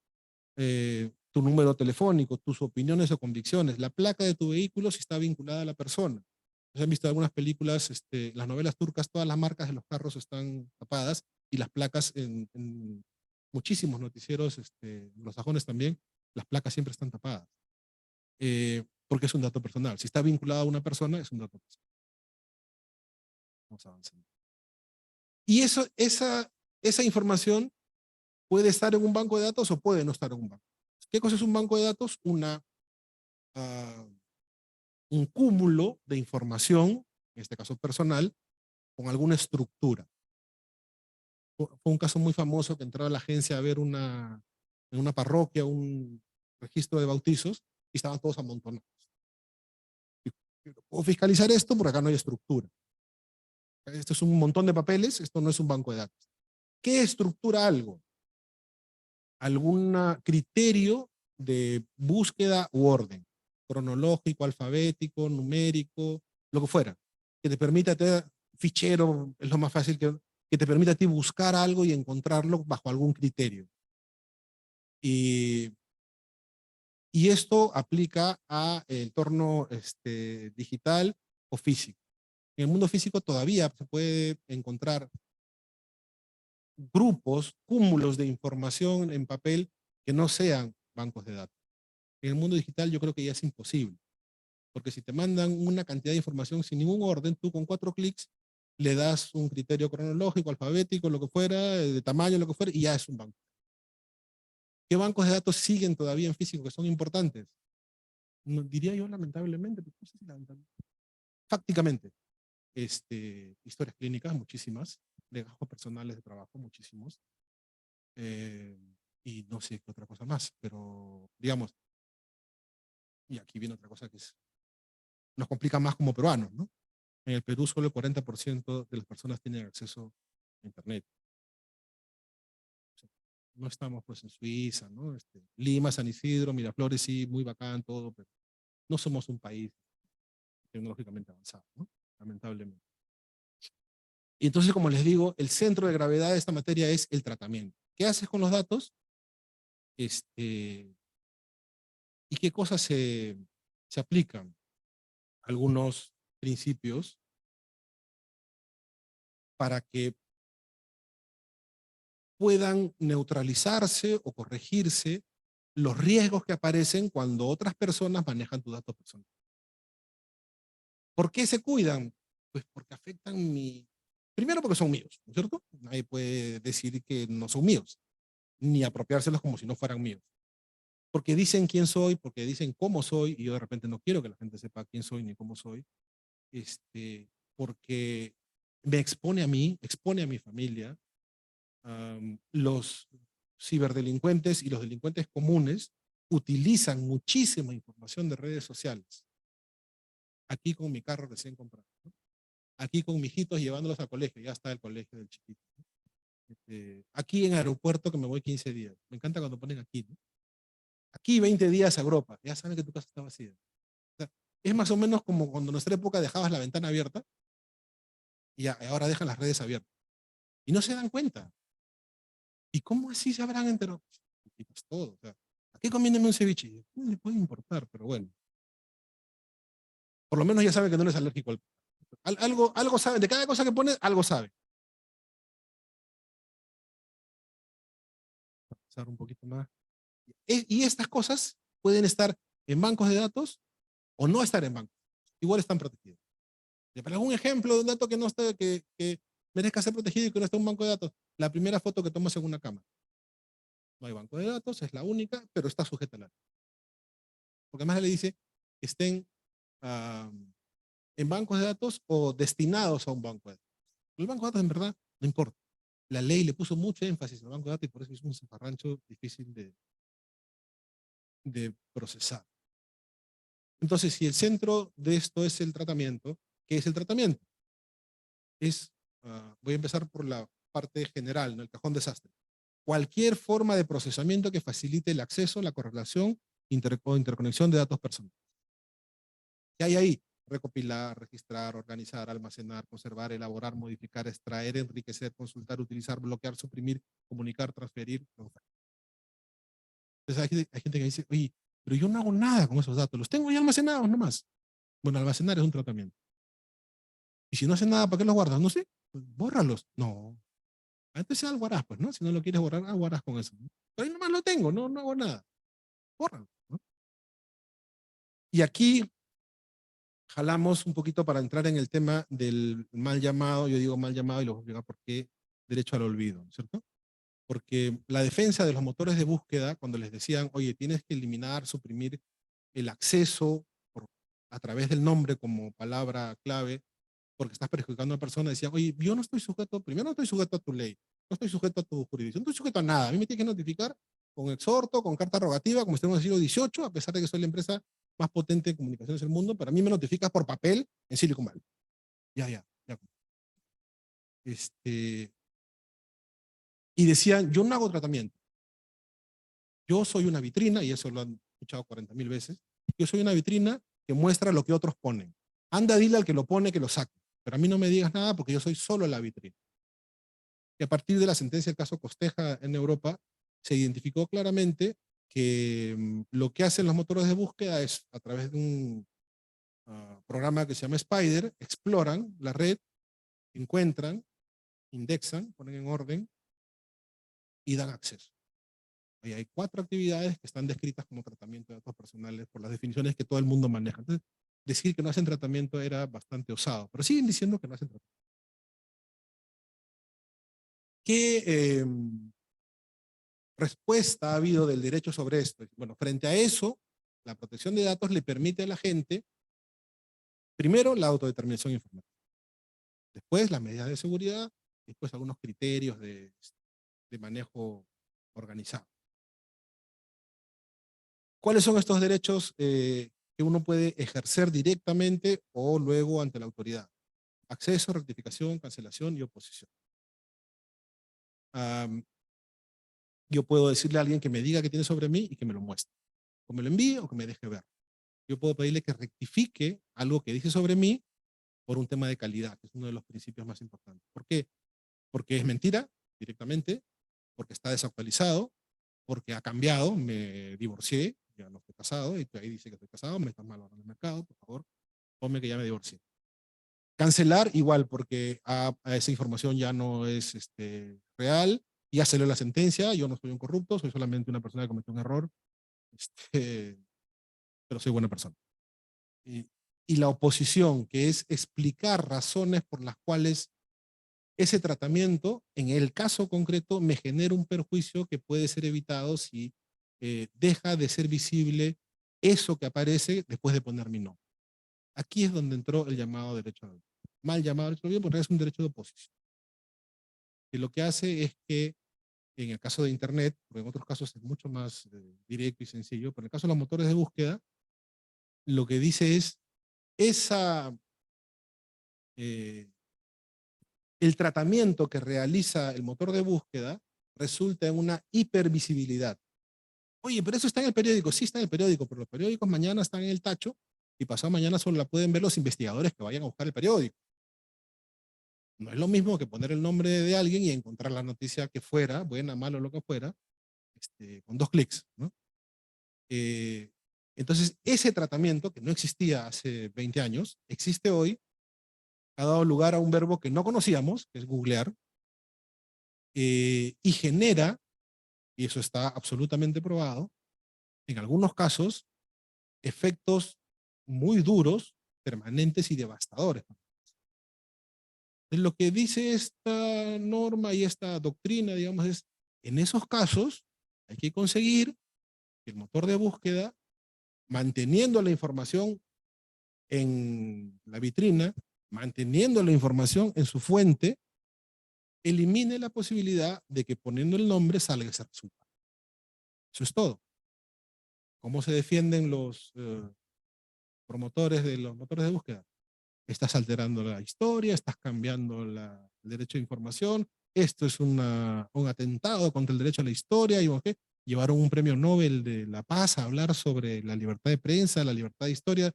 tu número telefónico, tus opiniones o convicciones, la placa de tu vehículo si está vinculada a la persona. ¿Se han visto algunas películas, las novelas turcas, todas las marcas de los carros están tapadas y las placas en muchísimos noticieros anglosajones también, las placas siempre están tapadas. Porque es un dato personal. Si está vinculado a una persona, es un dato personal. Vamos avanzando. Y esa información puede estar en un banco de datos o puede no estar en un banco. ¿Qué cosa es un banco de datos? Un cúmulo de información, en este caso personal, con alguna estructura. Fue un caso muy famoso que entraba a la agencia a ver en una parroquia un registro de bautizos y estaban todos amontonados. Puedo fiscalizar esto porque acá no hay estructura. Esto es un montón de papeles, esto no es un banco de datos. ¿Qué estructura algo? Algún criterio de búsqueda u orden, cronológico, alfabético, numérico, lo que fuera, que te permita tener fichero, es lo más fácil, que te permita a ti buscar algo y encontrarlo bajo algún criterio. Y Y esto aplica a entorno digital o físico. En el mundo físico todavía se puede encontrar grupos, cúmulos de información en papel que no sean bancos de datos. En el mundo digital yo creo que ya es imposible, porque si te mandan una cantidad de información sin ningún orden, tú con 4 clics le das un criterio cronológico, alfabético, lo que fuera, de tamaño, lo que fuera, y ya es un banco. ¿Qué bancos de datos siguen todavía en físico que son importantes? No, diría yo lamentablemente, pero no sé si lamentablemente. Fácticamente, historias clínicas, muchísimas, legajos personales de trabajo, muchísimos, eh, y no sé qué otra cosa más, pero digamos, y aquí viene otra cosa que nos complica más como peruanos, ¿no? En el Perú solo el 40% de las personas tienen acceso a Internet. O sea, no estamos pues en Suiza, ¿no? Lima, San Isidro, Miraflores, sí, muy bacán todo, pero no somos un país tecnológicamente avanzado, ¿no? Lamentablemente. Y entonces, como les digo, el centro de gravedad de esta materia es el tratamiento. ¿Qué haces con los datos? ¿Y qué cosas se aplican? Algunos principios para que puedan neutralizarse o corregirse los riesgos que aparecen cuando otras personas manejan tus datos personales. ¿Por qué se cuidan? Pues porque afectan Primero porque son míos, ¿no es cierto? Nadie puede decir que no son míos, ni apropiárselos como si no fueran míos. Porque dicen quién soy, porque dicen cómo soy, y yo de repente no quiero que la gente sepa quién soy ni cómo soy, porque me expone a mí, expone a mi familia. Los ciberdelincuentes y los delincuentes comunes utilizan muchísima información de redes sociales. Aquí con mi carro recién comprado, ¿no? Aquí con mis hijitos llevándolos al colegio, ya está el colegio del chiquito, ¿no? Aquí en aeropuerto que me voy 15 días. Me encanta cuando ponen aquí, ¿no? Aquí 20 días a Europa, ya saben que tu casa está vacía. O sea, es más o menos como cuando en nuestra época dejabas la ventana abierta y ahora dejan las redes abiertas. Y no se dan cuenta. ¿Y cómo así se habrán enterado? Pues todo. O sea, aquí comiéndome un ceviche. No le puede importar, pero bueno. Por lo menos ya sabe que no es alérgico algo sabe. De cada cosa que pone, algo sabe. Vamos a pasar un poquito más. Y estas cosas pueden estar en bancos de datos o no estar en bancos. Igual están protegidos. Y para algún ejemplo de un dato que no está, que merezca ser protegido y que no está en un banco de datos, la primera foto que tomas en una cámara. No hay banco de datos, es la única, pero está sujeta a la ley. Porque además le dice que estén en bancos de datos o destinados a un banco de datos. El banco de datos en verdad no importa. La ley le puso mucho énfasis al banco de datos y por eso es un zafarrancho difícil de procesar. Entonces, si el centro de esto es el tratamiento, ¿qué es el tratamiento? Voy a empezar por la parte general, ¿no? El cajón desastre. Cualquier forma de procesamiento que facilite el acceso, la correlación o interconexión de datos personales. ¿Qué hay ahí? Recopilar, registrar, organizar, almacenar, conservar, elaborar, modificar, extraer, enriquecer, consultar, utilizar, bloquear, suprimir, comunicar, transferir. Entonces hay gente que dice, oye, pero yo no hago nada con esos datos, los tengo ya almacenados nomás. Bueno, almacenar es un tratamiento. Y si no hace nada, ¿para qué los guardas? No sé, pues bórralos. No. Antes algo harás, pues, ¿no? Si no lo quieres borrar, algo harás con eso, ¿no? Pero ahí nomás lo tengo, no hago nada. Bórralo, ¿no? Y aquí jalamos un poquito para entrar en el tema del mal llamado, yo digo mal llamado y lo voy a explicar por qué derecho al olvido, ¿cierto? Porque la defensa de los motores de búsqueda, cuando les decían, oye, tienes que eliminar, suprimir el acceso a través del nombre como palabra clave, porque estás perjudicando a una persona, decían, oye, yo no estoy sujeto, primero no estoy sujeto a tu ley, no estoy sujeto a tu jurisdicción, no estoy sujeto a nada, a mí me tienes que notificar con exhorto, con carta rogativa, como estamos en el siglo XVIII, a pesar de que soy la empresa más potente de comunicaciones del mundo, pero a mí me notificas por papel en Silicon Valley. Ya. Y decían, yo no hago tratamiento. Yo soy una vitrina, y eso lo han escuchado 40.000 veces, yo soy una vitrina que muestra lo que otros ponen. Anda, dile al que lo pone que lo saque, pero a mí no me digas nada porque yo soy solo la vitrina. Y a partir de la sentencia del caso Costeja en Europa, se identificó claramente que lo que hacen los motores de búsqueda es, a través de un programa que se llama Spider, exploran la red, encuentran, indexan, ponen en orden y dan acceso. Ahí hay 4 actividades que están descritas como tratamiento de datos personales por las definiciones que todo el mundo maneja. Entonces, decir que no hacen tratamiento era bastante osado, pero siguen diciendo que no hacen tratamiento. ¿Qué respuesta ha habido del derecho sobre esto? Bueno, frente a eso, la protección de datos le permite a la gente, primero, la autodeterminación informativa, después las medidas de seguridad, después algunos criterios de manejo organizado. ¿Cuáles son estos derechos que uno puede ejercer directamente o luego ante la autoridad? Acceso, rectificación, cancelación y oposición. Yo puedo decirle a alguien que me diga qué tiene sobre mí y que me lo muestre. O me lo envíe o que me deje ver. Yo puedo pedirle que rectifique algo que dice sobre mí por un tema de calidad, que es uno de los principios más importantes. ¿Por qué? Porque es mentira, directamente, porque está desactualizado, porque ha cambiado, me divorcié, ya no estoy casado, y ahí dice que estoy casado, me estás mal ahora en el mercado, por favor, ponme que ya me divorcié. Cancelar igual, porque esa información ya no es real, ya salió la sentencia, yo no soy un corrupto, soy solamente una persona que cometió un error, pero soy buena persona. Y la oposición, que es explicar razones por las cuales ese tratamiento, en el caso concreto, me genera un perjuicio que puede ser evitado si deja de ser visible eso que aparece después de poner mi nombre. Aquí es donde entró el llamado derecho a mal llamado derecho a bien, porque es un derecho de oposición. Que lo que hace es que, en el caso de Internet, porque en otros casos es mucho más directo y sencillo, pero en el caso de los motores de búsqueda, lo que dice es, el tratamiento que realiza el motor de búsqueda resulta en una hipervisibilidad. Oye, pero eso está en el periódico. Sí, está en el periódico, pero los periódicos mañana están en el tacho y pasado mañana solo la pueden ver los investigadores que vayan a buscar el periódico. No es lo mismo que poner el nombre de alguien y encontrar la noticia que fuera, buena, mala o lo que fuera, con 2 clics, ¿no? Entonces, ese tratamiento, que no existía hace 20 años, existe hoy, ha dado lugar a un verbo que no conocíamos, que es googlear, y genera, y eso está absolutamente probado, en algunos casos, efectos muy duros, permanentes y devastadores. Lo que dice esta norma y esta doctrina, digamos, es, en esos casos, hay que conseguir que el motor de búsqueda, manteniendo la información en la vitrina, manteniendo la información en su fuente, elimine la posibilidad de que poniendo el nombre salga ese resultado. Eso es todo. ¿Cómo se defienden los promotores de los motores de búsqueda? Estás alterando la historia, estás cambiando el derecho de información, esto es un atentado contra el derecho a la historia, y ¿qué? Llevaron un premio Nobel de la Paz a hablar sobre la libertad de prensa, la libertad de historia,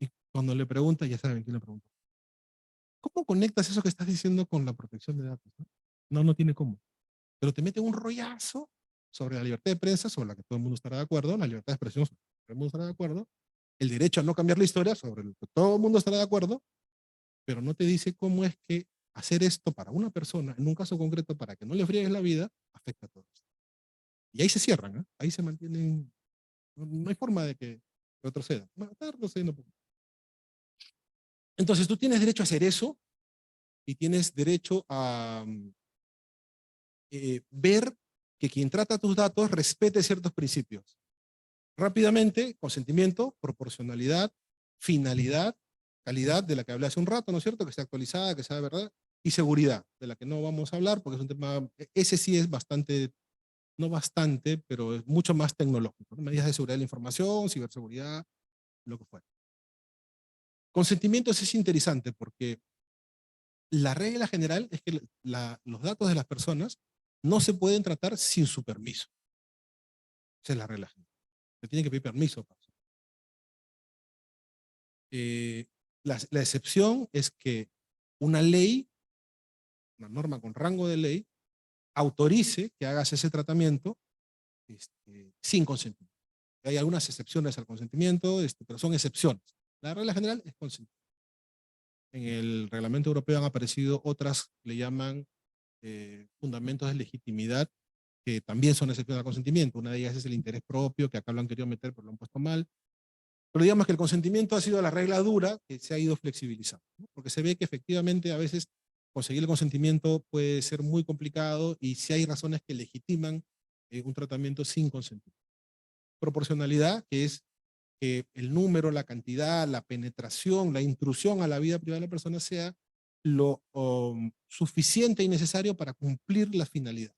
y cuando le pregunta, ya saben quién le preguntó. ¿Cómo conectas eso que estás diciendo con la protección de datos? No tiene cómo. Pero te mete un rollazo sobre la libertad de prensa, sobre la que todo el mundo estará de acuerdo, la libertad de expresión, sobre la que todo el mundo estará de acuerdo, el derecho a no cambiar la historia, sobre el que todo el mundo estará de acuerdo, pero no te dice cómo es que hacer esto para una persona, en un caso concreto, para que no le friegues la vida, afecta a todos. Y ahí se cierran, ¿eh? Ahí se mantienen, no hay forma de que retrocedan. Bueno, está retrocediendo un poco. Entonces tú tienes derecho a hacer eso y tienes derecho a ver que quien trata tus datos respete ciertos principios. Rápidamente, consentimiento, proporcionalidad, finalidad, calidad, de la que hablé hace un rato, ¿no es cierto? Que sea actualizada, que sea de verdad, y seguridad, de la que no vamos a hablar porque es un tema, ese sí es bastante, no bastante, pero es mucho más tecnológico, ¿no? Medidas de seguridad de la información, ciberseguridad, lo que fuera. Consentimiento es interesante porque la regla general es que los datos de las personas no se pueden tratar sin su permiso. Esa es la regla general. Se tiene que pedir permiso para eso. La excepción es que una ley, una norma con rango de ley, autorice que hagas ese tratamiento sin consentimiento. Hay algunas excepciones al consentimiento, pero son excepciones. La regla general es consentimiento. En el reglamento europeo han aparecido otras, le llaman fundamentos de legitimidad, que también son excepciones al consentimiento. Una de ellas es el interés propio, que acá lo han querido meter, pero lo han puesto mal. Pero digamos que el consentimiento ha sido la regla dura que se ha ido flexibilizando, ¿no? Porque se ve que efectivamente a veces conseguir el consentimiento puede ser muy complicado y si hay razones que legitiman un tratamiento sin consentimiento. Proporcionalidad, que es que el número, la cantidad, la penetración, la intrusión a la vida privada de la persona sea lo suficiente y necesario para cumplir las finalidades.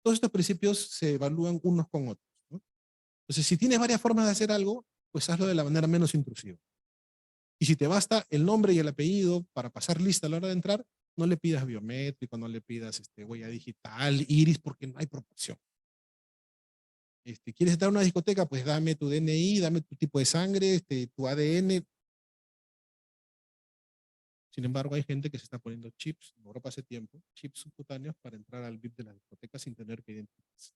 Todos estos principios se evalúan unos con otros, ¿no? Entonces, si tienes varias formas de hacer algo, pues hazlo de la manera menos intrusiva. Y si te basta el nombre y el apellido para pasar lista a la hora de entrar, no le pidas biométrico, no le pidas huella digital, iris, porque no hay proporción. ¿Quieres entrar a una discoteca? Pues dame tu DNI, dame tu tipo de sangre, tu ADN. Sin embargo, hay gente que se está poniendo chips, en Europa hace tiempo, chips subcutáneos para entrar al VIP de la discoteca sin tener que identificarse.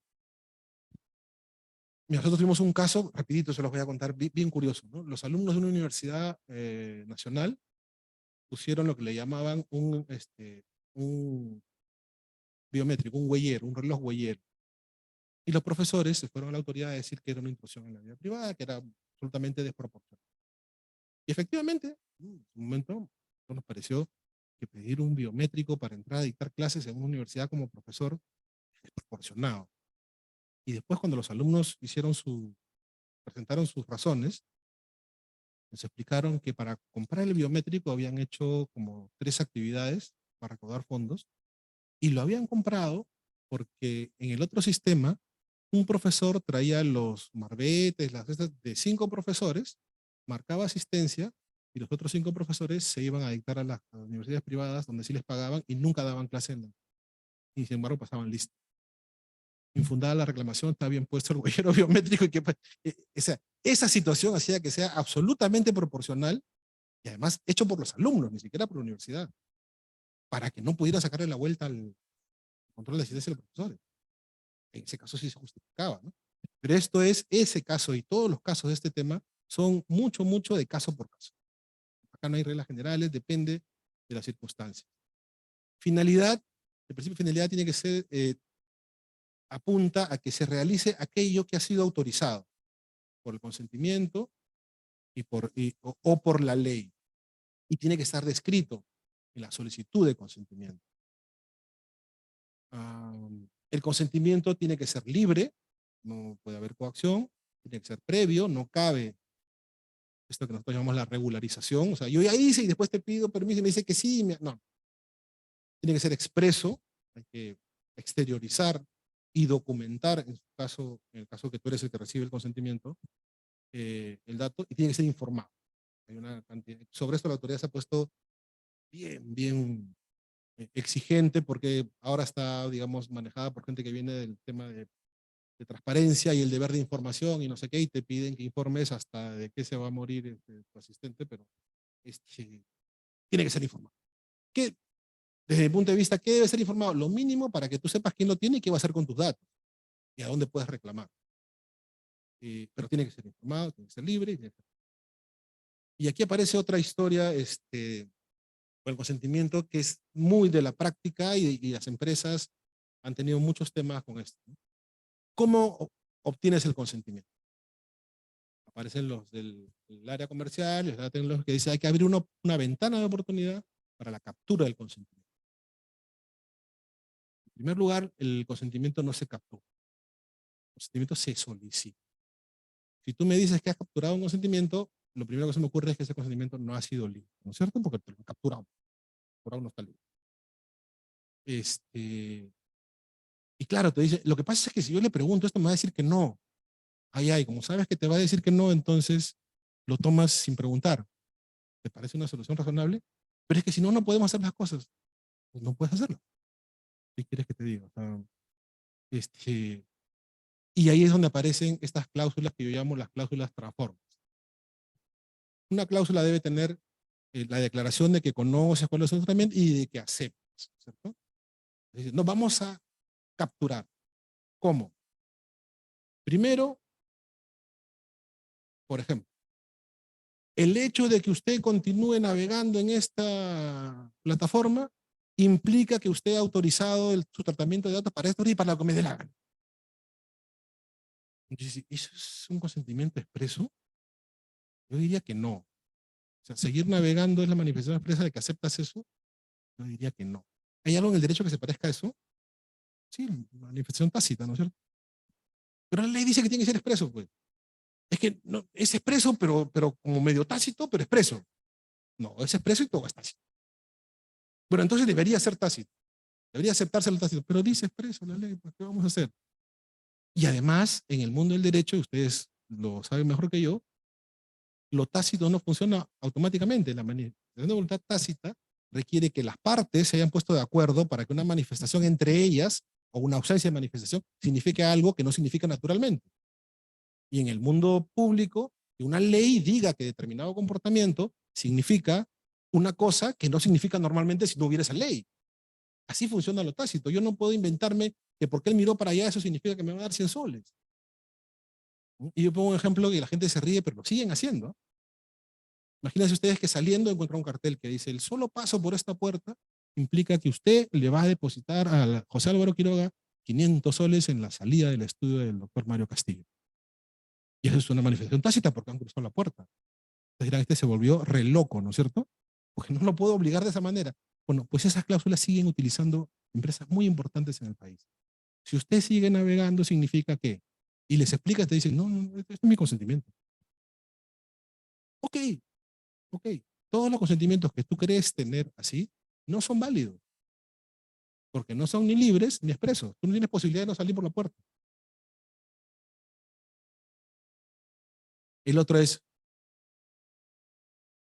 Nosotros tuvimos un caso, rapidito se los voy a contar, bien curioso, ¿no? Los alumnos de una universidad nacional pusieron lo que le llamaban un biométrico, un huellero, un reloj huellero. Y los profesores se fueron a la autoridad a decir que era una intrusión en la vida privada, que era absolutamente desproporcionada. Y efectivamente, en un momento nos pareció que pedir un biométrico para entrar a dictar clases en una universidad como profesor es desproporcionado. Y después cuando los alumnos presentaron sus razones, nos explicaron que para comprar el biométrico habían hecho como 3 actividades para recaudar fondos y lo habían comprado porque en el otro sistema un profesor traía los marbetes, las cestas de 5 profesores, marcaba asistencia y los otros 5 profesores se iban a dictar a las universidades privadas donde sí les pagaban y nunca daban clase y sin embargo pasaban lista. Infundada la reclamación, está bien puesto el huellero biométrico y que esa situación hacía que sea absolutamente proporcional y además hecho por los alumnos, ni siquiera por la universidad, para que no pudieran sacarle la vuelta al control de asistencia de los profesores. En ese caso sí se justificaba, ¿no? Pero esto es ese caso y todos los casos de este tema son mucho, mucho de caso por caso. Acá no hay reglas generales, depende de las circunstancias. Finalidad, el principio de finalidad tiene que ser, apunta a que se realice aquello que ha sido autorizado por el consentimiento o por la ley. Y tiene que estar descrito en la solicitud de consentimiento. El consentimiento tiene que ser libre, no puede haber coacción, tiene que ser previo, no cabe esto que nosotros llamamos la regularización, o sea, yo ya hice y después te pido permiso y me dice que sí, no. Tiene que ser expreso, hay que exteriorizar y documentar, en el caso que tú eres el que recibe el consentimiento, el dato, y tiene que ser informado. Hay una cantidad, sobre esto la autoridad se ha puesto bien exigente porque ahora está, digamos, manejada por gente que viene del tema de transparencia y el deber de información y no sé qué, y te piden que informes hasta de qué se va a morir tu asistente, pero tiene que ser informado. ¿Qué? Desde mi punto de vista, ¿qué debe ser informado? Lo mínimo para que tú sepas quién lo tiene y qué va a hacer con tus datos y a dónde puedes reclamar. Pero tiene que ser informado, tiene que ser libre. Y aquí aparece otra historia, con el consentimiento, que es muy de la práctica y las empresas han tenido muchos temas con esto, ¿no? ¿Cómo obtienes el consentimiento? Aparecen los del área comercial, los de la tecnología, que dice hay que abrir una ventana de oportunidad para la captura del consentimiento. En primer lugar, el consentimiento no se captura. El consentimiento se solicita. Si tú me dices que has capturado un consentimiento, lo primero que se me ocurre es que ese consentimiento no ha sido libre, ¿no es cierto? Porque te lo han capturado. Por ahora no está libre. Y claro, te dice, lo que pasa es que si yo le pregunto esto me va a decir que no. Ay, como sabes que te va a decir que no, entonces lo tomas sin preguntar. ¿Te parece una solución razonable? Pero es que si no, no podemos hacer las cosas. Pues no puedes hacerlo. ¿Qué quieres que te diga? O sea, y ahí es donde aparecen estas cláusulas que yo llamo las cláusulas transformas. Una cláusula debe tener la declaración de que conoces cuál es el tratamiento y de que aceptas, ¿cierto? Es decir, no vamos a capturar. ¿Cómo? Primero, por ejemplo, el hecho de que usted continúe navegando en esta plataforma implica que usted ha autorizado su tratamiento de datos para esto y para lo que me dé la gana. Entonces, ¿eso es un consentimiento expreso? Yo diría que no. O sea, seguir navegando es la manifestación expresa de que aceptas eso. Yo diría que no. ¿Hay algo en el derecho que se parezca a eso? Sí, manifestación tácita, ¿no es cierto? Pero la ley dice que tiene que ser expreso, pues. Es que no, es expreso, pero como medio tácito, pero expreso. No, es expreso y todo es tácito. Bueno, entonces debería ser tácito. Debería aceptarse el tácito, pero dice expreso la ley, pues, ¿qué vamos a hacer? Y además, en el mundo del derecho, ustedes lo saben mejor que yo, lo tácito no funciona automáticamente. La manifestación de voluntad tácita requiere que las partes se hayan puesto de acuerdo para que una manifestación entre ellas o una ausencia de manifestación signifique algo que no significa naturalmente. Y en el mundo público, que una ley diga que determinado comportamiento significa una cosa que no significa normalmente si no hubiera esa ley. Así funciona lo tácito. Yo no puedo inventarme que porque él miró para allá eso significa que me va a dar 100 soles. Y yo pongo un ejemplo que la gente se ríe, pero lo siguen haciendo. Imagínense ustedes que saliendo encuentra un cartel que dice: el solo paso por esta puerta implica que usted le va a depositar a José Álvaro Quiroga 500 soles en la salida del estudio del doctor Mario Castillo. Y eso es una manifestación tácita porque han cruzado la puerta. Entonces dirán, este se volvió re loco, ¿no es cierto? Porque no lo puedo obligar de esa manera. Bueno, pues esas cláusulas siguen utilizando empresas muy importantes en el país. Si usted sigue navegando, significa que, y les explica, te dicen: no, no, esto es mi consentimiento. Ok, ok. Todos los consentimientos que tú crees tener así no son válidos, porque no son ni libres ni expresos. Tú no tienes posibilidad de no salir por la puerta. El otro es,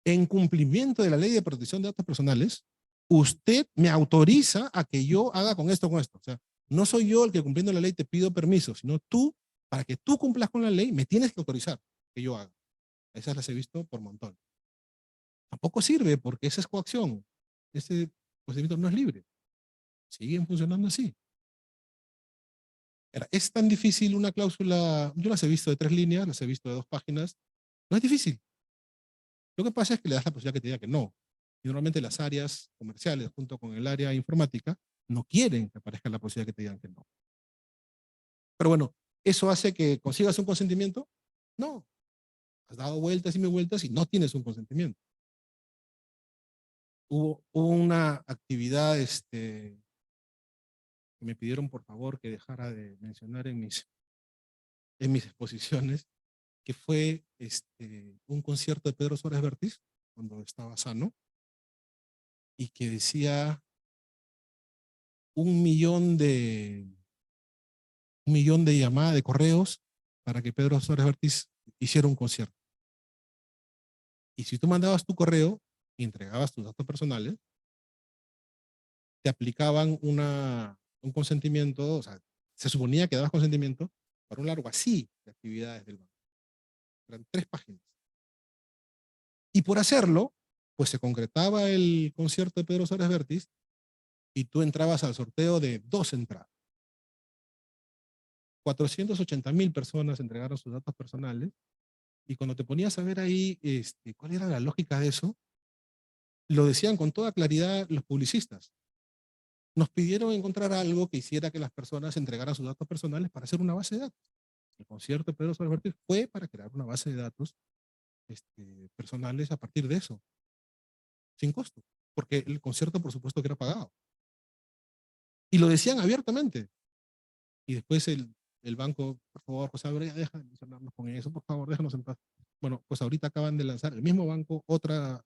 en cumplimiento de la ley de protección de datos personales, usted me autoriza a que yo haga con esto, con esto. O sea, no soy yo el que cumpliendo la ley te pido permiso, sino tú, para que tú cumplas con la ley, me tienes que autorizar que yo haga. Esas las he visto por montón. Tampoco sirve porque esa es coacción. Ese procedimiento no es libre. Siguen funcionando así. Es tan difícil una cláusula, yo las he visto de 3 líneas, las he visto de 2 páginas, no es difícil. Lo que pasa es que le das la posibilidad que te diga que no. Y normalmente las áreas comerciales, junto con el área informática, no quieren que aparezca la posibilidad que te digan que no. Pero bueno, ¿eso hace que consigas un consentimiento? No. Has dado vueltas y mil vueltas y no tienes un consentimiento. Hubo una actividad que me pidieron por favor que dejara de mencionar en mis exposiciones, que fue un concierto de Pedro Suárez Vértiz, cuando estaba sano, y que decía 1 millón de llamadas, de correos, para que Pedro Suárez Vértiz hiciera un concierto. Y si tú mandabas tu correo y entregabas tus datos personales, te aplicaban un consentimiento, o sea, se suponía que dabas consentimiento para un largo así de actividades del banco. Eran 3 páginas. Y por hacerlo, pues se concretaba el concierto de Pedro Suárez Vértiz y tú entrabas al sorteo de 2 entradas. 480,000 personas entregaron sus datos personales y cuando te ponías a ver ahí cuál era la lógica de eso, lo decían con toda claridad los publicistas. Nos pidieron encontrar algo que hiciera que las personas entregaran sus datos personales para hacer una base de datos. El concierto de Pedro Suárez Vértiz fue para crear una base de datos personales a partir de eso, sin costo, porque el concierto por supuesto que era pagado. Y lo decían abiertamente. Y después el banco, por favor, José Álvaro, deja de mencionarnos con eso, por favor, déjanos en paz. Bueno, pues ahorita acaban de lanzar el mismo banco otro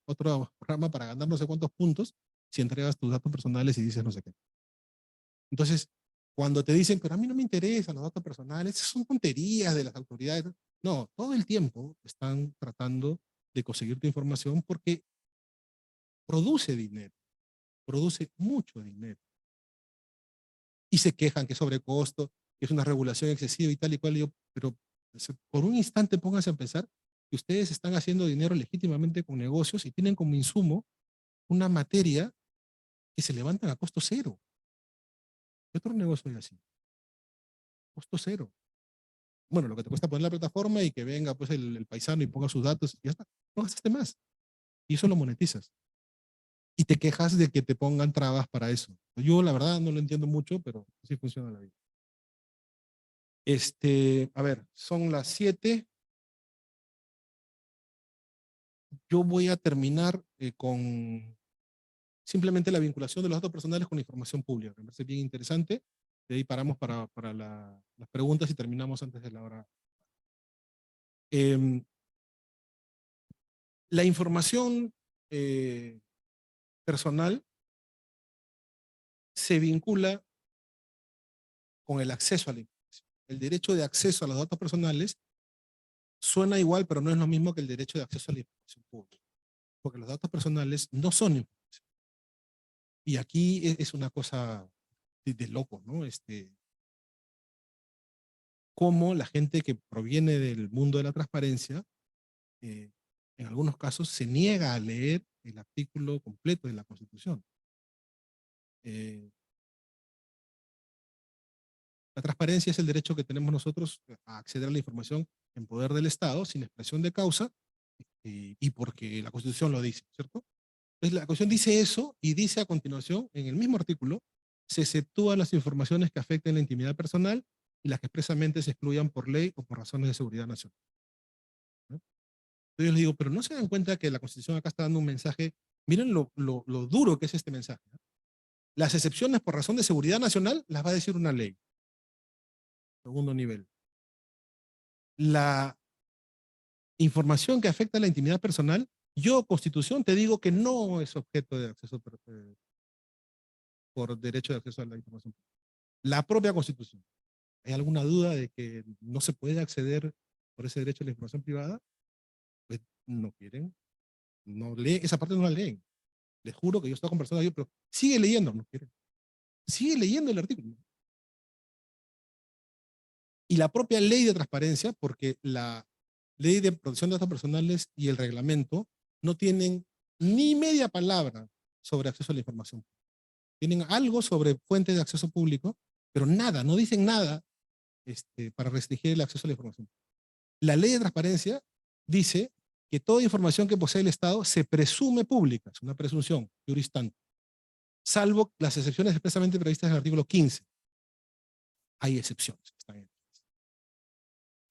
programa para ganar no sé cuántos puntos si entregas tus datos personales y dices no sé qué. Entonces, cuando te dicen, pero a mí no me interesan los datos personales, son tonterías de las autoridades. No, todo el tiempo están tratando de conseguir tu información porque produce dinero, produce mucho dinero. Y se quejan que es sobrecosto, que es una regulación excesiva y tal y cual. Yo, pero por un instante pónganse a pensar que ustedes están haciendo dinero legítimamente con negocios y tienen como insumo una materia que se levantan a costo cero. ¿Qué otro negocio hay así? Costo cero. bueno, lo que te cuesta poner la plataforma y que venga pues el paisano y ponga sus datos y ya está. No gastaste más. Y eso lo monetizas. Y te quejas de que te pongan trabas para eso. Yo la verdad no lo entiendo mucho, pero así funciona la vida. A ver, son las 7. Yo voy a terminar con simplemente la vinculación de los datos personales con la información pública, que me parece bien interesante. De ahí paramos para las preguntas y terminamos antes de la hora. Eh, la información personal se vincula con el acceso a la información. El derecho de acceso a los datos personales suena igual, pero no es lo mismo que el derecho de acceso a la información pública, porque los datos personales no son información. Y aquí es una cosa de loco, ¿no? Cómo la gente que proviene del mundo de la transparencia, eh, en algunos casos se niega a leer el artículo completo de la Constitución. Eh, la transparencia es el derecho que tenemos nosotros a acceder a la información en poder del Estado, sin expresión de causa, y porque la Constitución lo dice, ¿cierto? Entonces la Constitución dice eso y dice a continuación, en el mismo artículo, se exceptúan las informaciones que afecten la intimidad personal y las que expresamente se excluyan por ley o por razones de seguridad nacional, ¿no? Entonces yo les digo, pero no se dan cuenta que la Constitución acá está dando un mensaje, miren lo duro que es este mensaje, ¿no? Las excepciones por razón de seguridad nacional las va a decir una ley. Segundo nivel. La información que afecta a la intimidad personal, yo, Constitución, te digo que no es objeto de acceso por derecho de acceso a la información. La propia Constitución. ¿Hay alguna duda de que no se puede acceder por ese derecho a la información privada? Pues no quieren, no leen, esa parte no la leen. Les juro que yo estoy conversando con ellos, pero sigue leyendo, no quieren. Sigue leyendo el artículo. Y la propia ley de transparencia, porque la ley de protección de datos personales y el reglamento no tienen ni media palabra sobre acceso a la información. Tienen algo sobre fuentes de acceso público, pero nada, no dicen nada para restringir el acceso a la información. La ley de transparencia dice que toda información que posee el Estado se presume pública, es una presunción juristante, salvo las excepciones expresamente previstas en el artículo 15. Hay excepciones que están en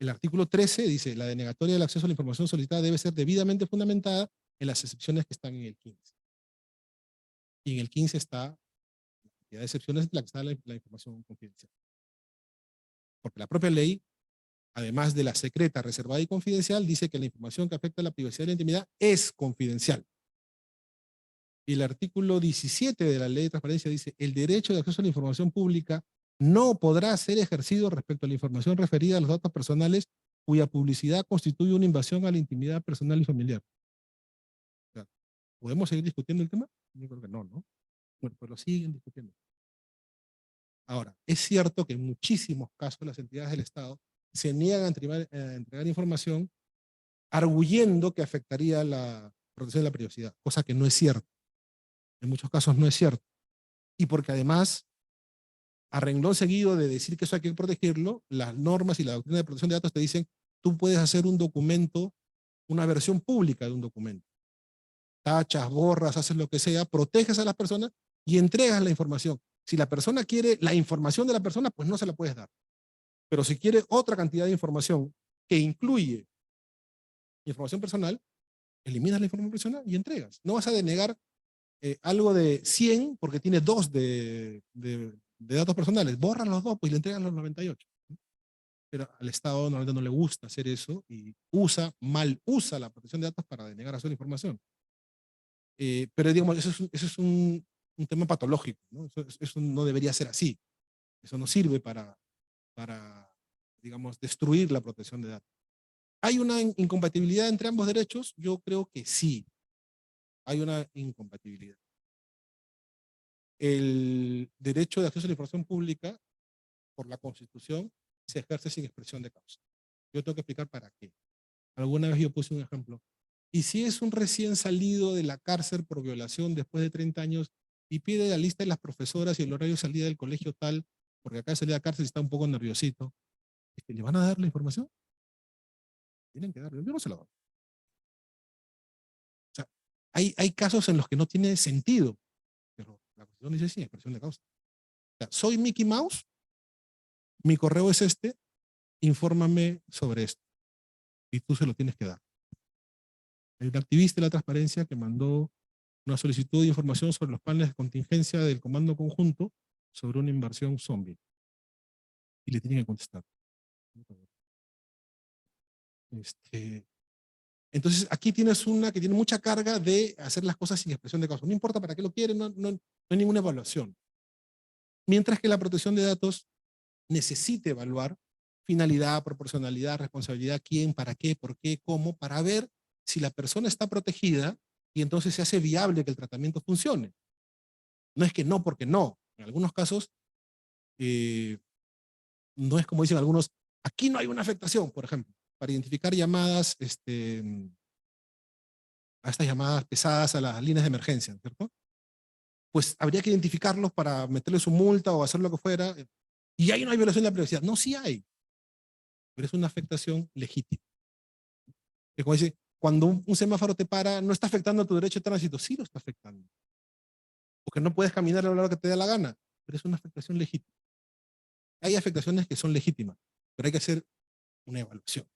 el artículo 13 dice, la denegatoria del acceso a la información solicitada debe ser debidamente fundamentada en las excepciones que están en el 15. Y en el 15 está la cantidad de excepciones de la que está la información confidencial. Porque la propia ley, además de la secreta, reservada y confidencial, dice que la información que afecta a la privacidad y la intimidad es confidencial. Y el artículo 17 de la Ley de Transparencia dice, el derecho de acceso a la información pública no podrá ser ejercido respecto a la información referida a los datos personales cuya publicidad constituye una invasión a la intimidad personal y familiar. O sea, ¿podemos seguir discutiendo el tema? Yo creo que no, ¿no? Bueno, pues lo siguen discutiendo. Ahora, es cierto que en muchísimos casos las entidades del Estado se niegan a entregar información arguyendo que afectaría la protección de la privacidad, cosa que no es cierto. En muchos casos no es cierto. Y porque además, a renglón seguido de decir que eso hay que protegerlo, las normas y la doctrina de protección de datos te dicen, tú puedes hacer un documento, una versión pública de un documento. Tachas, borras, haces lo que sea, proteges a las personas y entregas la información. Si la persona quiere la información de la persona, pues no se la puedes dar. Pero si quiere otra cantidad de información que incluye información personal, eliminas la información personal y entregas. No vas a denegar algo de 100 porque tiene 2 de datos personales. Borran los 2 pues, y le entregan los 98. Pero al Estado normalmente no le gusta hacer eso y mal usa la protección de datos para denegar hacer la información. Pero digamos, eso es un tema patológico, ¿no? Eso no debería ser así. Eso no sirve para, digamos, destruir la protección de datos. ¿Hay una incompatibilidad entre ambos derechos? Yo creo que sí, hay una incompatibilidad. El derecho de acceso a la información pública, por la Constitución, se ejerce sin expresión de causa. Yo tengo que explicar para qué. Alguna vez yo puse un ejemplo. Y si es un recién salido de la cárcel por violación después de 30 años y pide la lista de las profesoras y el horario de salida del colegio tal, porque acá de salida de la cárcel está un poco nerviosito, ¿Le van a dar la información? Tienen que darle, yo no se la doy. O sea, hay casos en los que no tiene sentido, pero la Constitución dice sí, expresión de causa. O sea, soy Mickey Mouse, mi correo es este, infórmame sobre esto. Y tú se lo tienes que dar. Hay un activista de la transparencia que mandó una solicitud de información sobre los planes de contingencia del Comando Conjunto sobre una invasión zombie. Y le tienen que contestar. Entonces, aquí tienes una que tiene mucha carga de hacer las cosas sin expresión de causa. No importa para qué lo quieren, no hay ninguna evaluación. Mientras que la protección de datos necesita evaluar finalidad, proporcionalidad, responsabilidad, quién, para qué, por qué, cómo, para ver si la persona está protegida y entonces se hace viable que el tratamiento funcione. No es que no porque no. En algunos casos, no es como dicen algunos, aquí no hay una afectación, por ejemplo, para identificar llamadas, a estas llamadas pesadas a las líneas de emergencia, ¿cierto? Pues habría que identificarlos para meterle su multa o hacer lo que fuera. Y hay una violación de la privacidad. No, sí hay, pero es una afectación legítima. Es como dice, cuando un semáforo te para, no está afectando tu derecho de tránsito. Sí lo está afectando. Porque no puedes caminar a la hora que te dé la gana, pero es una afectación legítima. Hay afectaciones que son legítimas, pero hay que hacer una evaluación.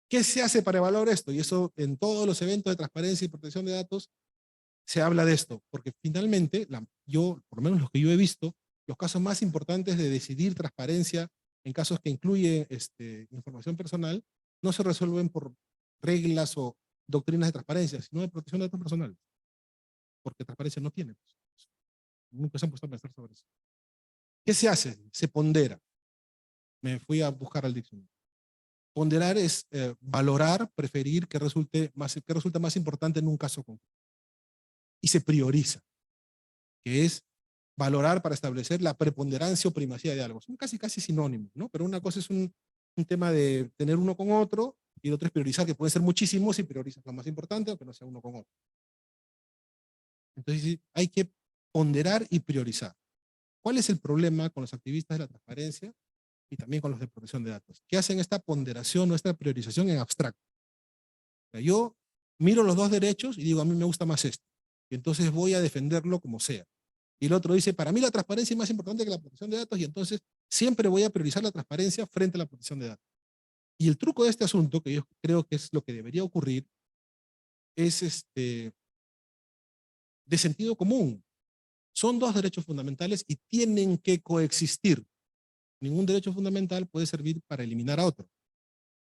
¿Qué se hace para evaluar esto? Y eso en todos los eventos de transparencia y protección de datos se habla de esto, porque finalmente, yo, por lo menos los que yo he visto, los casos más importantes de decidir transparencia en casos que incluye información personal, no se resuelven por reglas o doctrinas de transparencia, sino de protección de datos personales, porque transparencia no tiene. Nunca se han puesto a pensar sobre eso. ¿Qué se hace? Se pondera. Me fui a buscar al diccionario. Ponderar es valorar, preferir qué resulta más importante en un caso concreto. Y se prioriza, que es valorar para establecer la preponderancia o primacía de algo. Son casi sinónimos, ¿no? Pero una cosa es un tema de tener uno con otro y el otro es priorizar, que puede ser muchísimos si priorizas lo más importante, aunque no sea uno con otro. Entonces sí, hay que ponderar y priorizar. ¿Cuál es el problema con los activistas de la transparencia y también con los de protección de datos? Que hacen esta ponderación o esta priorización en abstracto. O sea, yo miro los dos derechos y digo, a mí me gusta más esto. Y entonces voy a defenderlo como sea. Y el otro dice, para mí la transparencia es más importante que la protección de datos y entonces siempre voy a priorizar la transparencia frente a la protección de datos. Y el truco de este asunto, que yo creo que es lo que debería ocurrir, es de sentido común. Son dos derechos fundamentales y tienen que coexistir. Ningún derecho fundamental puede servir para eliminar a otro.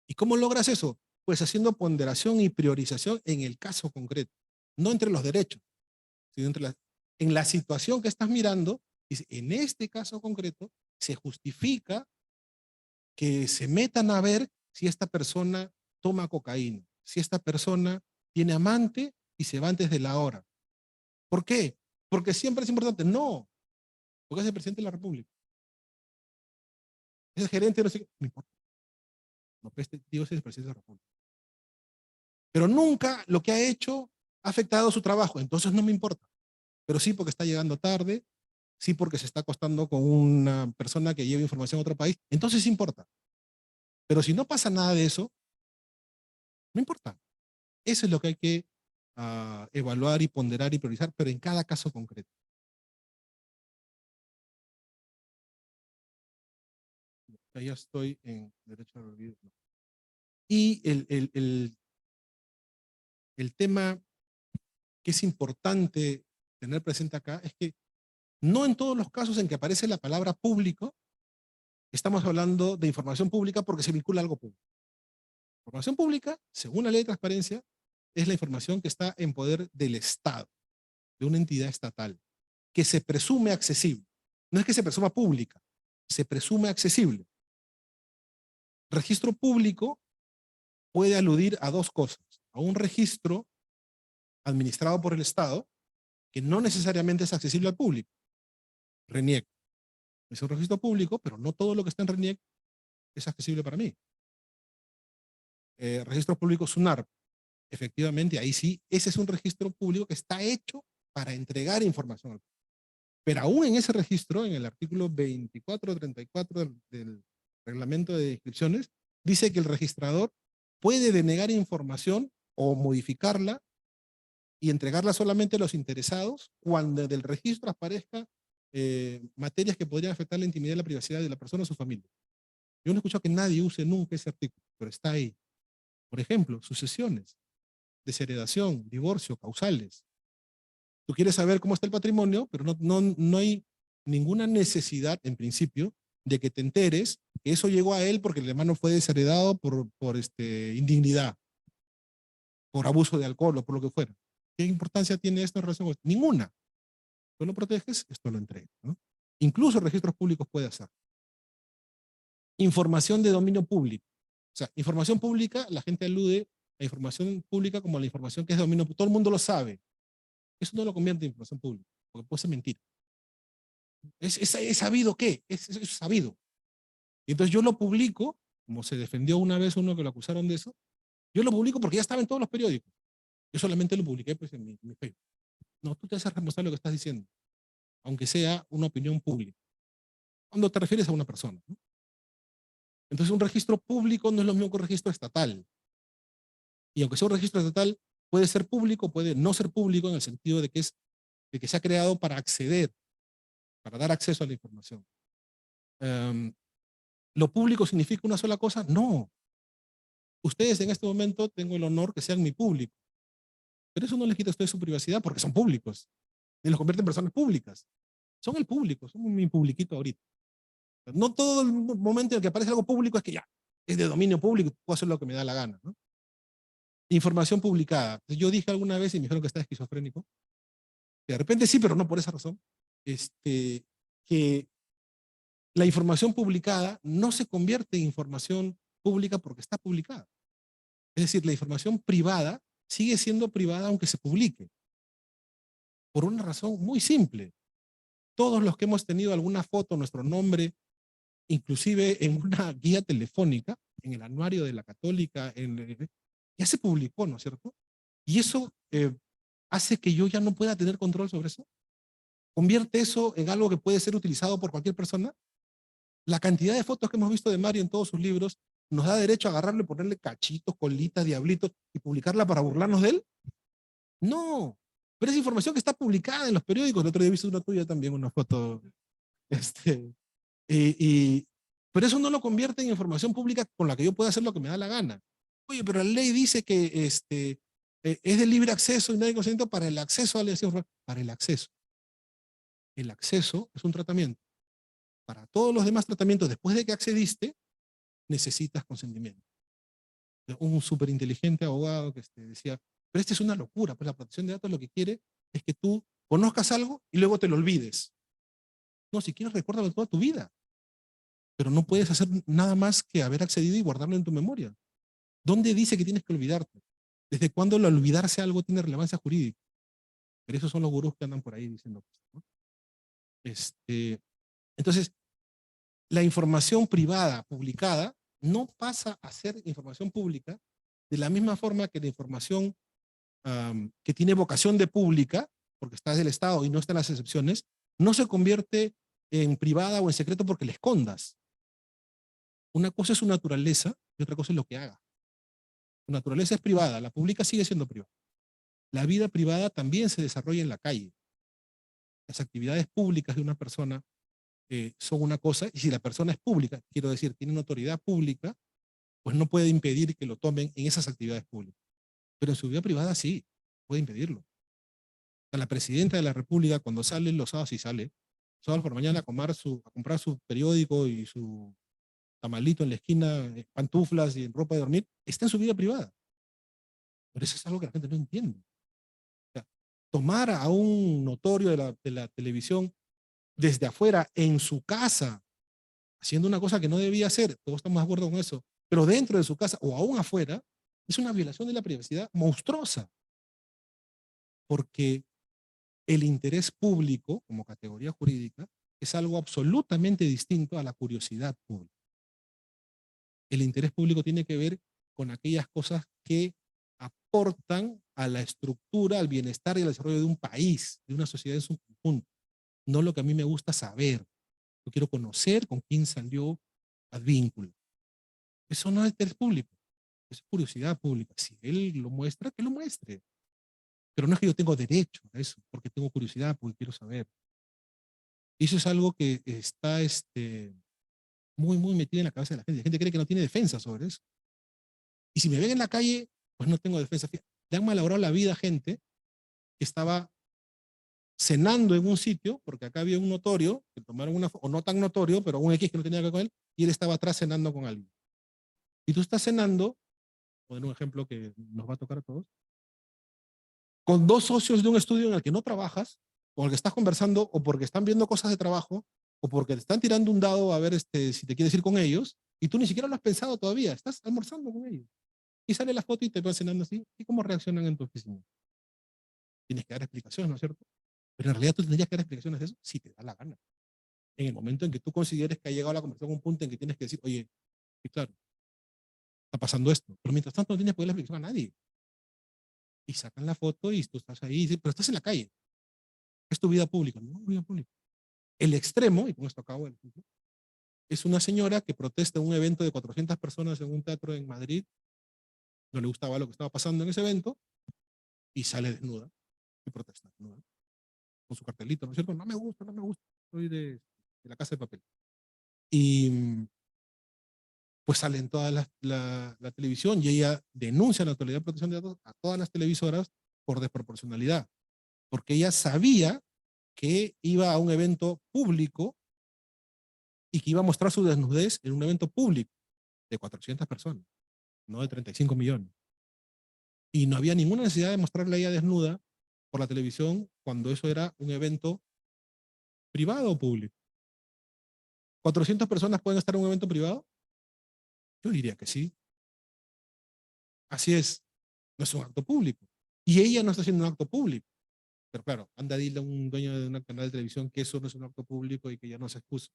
¿Y cómo logras eso? Pues haciendo ponderación y priorización en el caso concreto. No entre los derechos, sino en la situación que estás mirando. En este caso concreto, se justifica que se metan a ver si esta persona toma cocaína, si esta persona tiene amante y se va antes de la hora. ¿Por qué? Porque siempre es importante. No, porque es el presidente de la República. Es el gerente, no sé qué. No importa. No, Dios es el presidente de la República. Pero nunca lo que ha hecho ha afectado su trabajo, entonces no me importa. Pero sí porque está llegando tarde, sí porque se está acostando con una persona que lleva información a otro país, entonces sí importa. Pero si no pasa nada de eso, no importa. Eso es lo que hay que evaluar y ponderar y priorizar, pero en cada caso concreto. Ya estoy en derecho al olvido. Y el tema que es importante tener presente acá es que no en todos los casos en que aparece la palabra público, estamos hablando de información pública porque se vincula a algo público. Información pública, según la ley de transparencia, es la información que está en poder del Estado, de una entidad estatal, que se presume accesible. No es que se presuma pública, se presume accesible. Registro público puede aludir a dos cosas. A un registro administrado por el Estado, que no necesariamente es accesible al público. RENIEC es un registro público, pero no todo lo que está en RENIEC es accesible para mí. Registro público SUNARP, efectivamente, ahí sí, ese es un registro público que está hecho para entregar información al público. Pero aún en ese registro, en el artículo 2434 del reglamento de inscripciones, dice que el registrador puede denegar información o modificarla y entregarla solamente a los interesados cuando del registro aparezca materias que podrían afectar la intimidad y la privacidad de la persona o su familia. Yo no he escuchado que nadie use nunca ese artículo, pero está ahí. Por ejemplo, sucesiones, desheredación, divorcio, causales. Tú quieres saber cómo está el patrimonio, pero no hay ninguna necesidad, en principio, de que te enteres que eso llegó a él porque el hermano fue desheredado por indignidad, por abuso de alcohol o por lo que fuera. ¿Qué importancia tiene esto en relación con esto? Ninguna. Tú lo proteges, esto lo entregas, ¿no? Incluso registros públicos puede hacer. Información de dominio público. O sea, información pública, la gente alude a información pública como la información que es de dominio público. Todo el mundo lo sabe. Eso no lo convierte en información pública, porque puede ser mentira. ¿Es sabido qué? Es sabido. Y entonces yo lo publico, como se defendió una vez uno que lo acusaron de eso, yo lo publico porque ya estaba en todos los periódicos. Yo solamente lo publiqué pues, en mi Facebook. No, tú te haces responsable de lo que estás diciendo, aunque sea una opinión pública. Cuando te refieres a una persona, ¿no? Entonces un registro público no es lo mismo que un registro estatal. Y aunque sea un registro estatal, puede ser público, puede no ser público en el sentido de que se ha creado para acceder, para dar acceso a la información. ¿Lo público significa una sola cosa? No. Ustedes en este momento tengo el honor que sean mi público. Pero eso no les quita a ustedes su privacidad porque son públicos. Ni los convierte en personas públicas. Son el público, son mi publiquito ahorita. No todo el momento en el que aparece algo público es que ya, es de dominio público, puedo hacer lo que me da la gana, ¿no? Información publicada. Yo dije alguna vez y me dijeron que estaba esquizofrénico. Que de repente sí, pero no por esa razón. Que la información publicada no se convierte en información pública porque está publicada. Es decir, la información privada sigue siendo privada aunque se publique. Por una razón muy simple. Todos los que hemos tenido alguna foto, nuestro nombre, inclusive en una guía telefónica, en el anuario de la Católica, ya se publicó, ¿no es cierto? Y eso hace que yo ya no pueda tener control sobre eso. Convierte eso en algo que puede ser utilizado por cualquier persona. La cantidad de fotos que hemos visto de Mario en todos sus libros nos da derecho a agarrarle, ponerle cachitos, colitas, diablitos y publicarla para burlarnos de él. No, pero es información que está publicada en los periódicos. El otro día he visto una tuya también, una foto. Este, pero eso no lo convierte en información pública con la que yo pueda hacer lo que me da la gana. Oye, pero la ley dice que es de libre acceso y nadie consciente para el acceso a la información. Para el acceso. El acceso es un tratamiento. Para todos los demás tratamientos, después de que accediste, necesitas consentimiento. Un súper inteligente abogado que decía, pero esta es una locura, pues la protección de datos lo que quiere es que tú conozcas algo y luego te lo olvides. No, si quieres recuérdalo toda tu vida, pero no puedes hacer nada más que haber accedido y guardarlo en tu memoria. ¿Dónde dice que tienes que olvidarte? ¿Desde cuándo el olvidarse algo tiene relevancia jurídica? Pero esos son los gurús que andan por ahí diciendo, ¿no? Entonces, la información privada publicada no pasa a ser información pública de la misma forma que la información que tiene vocación de pública, porque está del Estado y no está en las excepciones, no se convierte en privada o en secreto porque la escondas. Una cosa es su naturaleza y otra cosa es lo que haga. Su naturaleza es privada, la pública sigue siendo privada. La vida privada también se desarrolla en la calle. Las actividades públicas de una persona son una cosa, y si la persona es pública, quiero decir, tiene una autoridad pública, pues no puede impedir que lo tomen en esas actividades públicas. Pero en su vida privada sí, puede impedirlo. O sea, la presidenta de la República, cuando sale los sábados y sale, sábado por la mañana a comprar su periódico y su tamalito en la esquina, pantuflas y en ropa de dormir, está en su vida privada. Pero eso es algo que la gente no entiende. O sea, tomar a un notorio de la televisión desde afuera, en su casa, haciendo una cosa que no debía hacer, todos estamos de acuerdo con eso, pero dentro de su casa o aún afuera, es una violación de la privacidad monstruosa. Porque el interés público, como categoría jurídica, es algo absolutamente distinto a la curiosidad pública. El interés público tiene que ver con aquellas cosas que aportan a la estructura, al bienestar y al desarrollo de un país, de una sociedad en su conjunto. no lo que a mí me gusta saber. Yo quiero conocer con quién salió Advíncula. Eso no es interés público, es curiosidad pública. Si él lo muestra, que lo muestre. Pero no es que yo tengo derecho a eso, porque tengo curiosidad, porque quiero saber. Y eso es algo que está muy, muy metido en la cabeza de la gente. La gente cree que no tiene defensa sobre eso. Y si me ven en la calle, pues no tengo defensa. Le han malogrado la vida a gente que estaba cenando en un sitio, porque acá había un notorio, que tomaron una, o no tan notorio, pero un X que no tenía que ver con él, y él estaba atrás cenando con alguien. Y tú estás cenando, poner un ejemplo que nos va a tocar a todos, con dos socios de un estudio en el que no trabajas, con el que estás conversando, o porque están viendo cosas de trabajo, o porque te están tirando un dado a ver si te quieres ir con ellos, y tú ni siquiera lo has pensado todavía, estás almorzando con ellos. Y sale la foto y te van cenando así, ¿y cómo reaccionan en tu oficina? Tienes que dar explicaciones, ¿no es cierto? Pero en realidad tú tendrías que dar explicaciones de eso si te da la gana. En el momento en que tú consideres que ha llegado la conversación a un punto en que tienes que decir, oye, sí, claro, está pasando esto. Pero mientras tanto no tienes que darle explicación a nadie. Y sacan la foto y tú estás ahí, pero estás en la calle. Es tu vida pública, no vida pública. El extremo, y con esto acabo el ejemplo, es una señora que protesta en un evento de 400 personas en un teatro en Madrid, no le gustaba lo que estaba pasando en ese evento, y sale desnuda y protesta, ¿no? Con su cartelito, ¿no es cierto? No me gusta, no me gusta, soy de la Casa de Papel. Y pues sale en toda la televisión y ella denuncia a la Autoridad de Protección de Datos a todas las televisoras por desproporcionalidad, porque ella sabía que iba a un evento público y que iba a mostrar su desnudez en un evento público de 400 personas, no de 35 millones. Y no había ninguna necesidad de mostrarla a ella desnuda por la televisión cuando eso era un evento privado o público. ¿400 personas pueden estar en un evento privado? Yo diría que sí. Así es, no es un acto público. Y ella no está haciendo un acto público. Pero claro, anda a decirle a un dueño de un canal de televisión que eso no es un acto público y que ya no se expuso.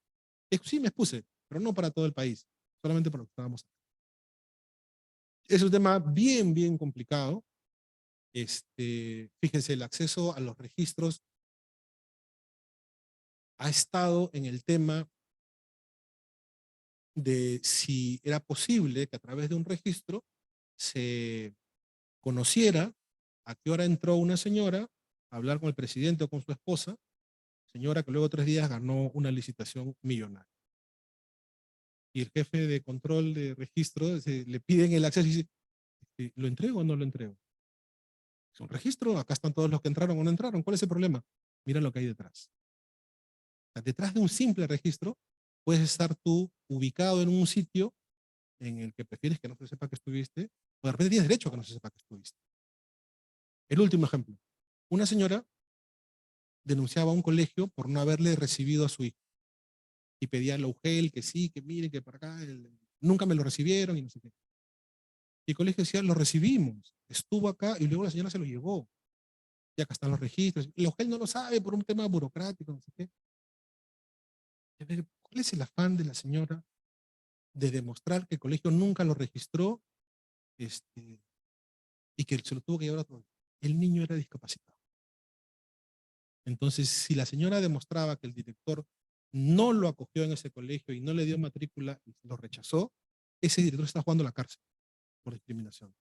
Sí, me expuse, pero no para todo el país, solamente para lo que estábamos. Es un tema bien, bien complicado. Fíjense, el acceso a los registros ha estado en el tema de si era posible que a través de un registro se conociera a qué hora entró una señora a hablar con el presidente o con su esposa, señora que luego 3 días ganó una licitación millonaria. Y el jefe de control de registro le piden el acceso y dice, ¿lo entrego o no lo entrego? Es un registro, acá están todos los que entraron o no entraron, ¿cuál es el problema? Mira lo que hay detrás. O sea, detrás de un simple registro puedes estar tú ubicado en un sitio en el que prefieres que no se sepa que estuviste, o de repente tienes derecho a que no se sepa que estuviste. El último ejemplo. Una señora denunciaba a un colegio por no haberle recibido a su hijo y pedía a la UGEL que sí, que miren, que para acá, nunca me lo recibieron y no sé qué. Y el colegio decía, lo recibimos, estuvo acá y luego la señora se lo llevó. Y acá están los registros. Y la UGEL no lo sabe por un tema burocrático, no sé qué. A ver, ¿cuál es el afán de la señora de demostrar que el colegio nunca lo registró y que se lo tuvo que llevar a otro? El niño era discapacitado. Entonces, si la señora demostraba que el director no lo acogió en ese colegio y no le dio matrícula y lo rechazó, ese director está jugando a la cárcel por discriminación.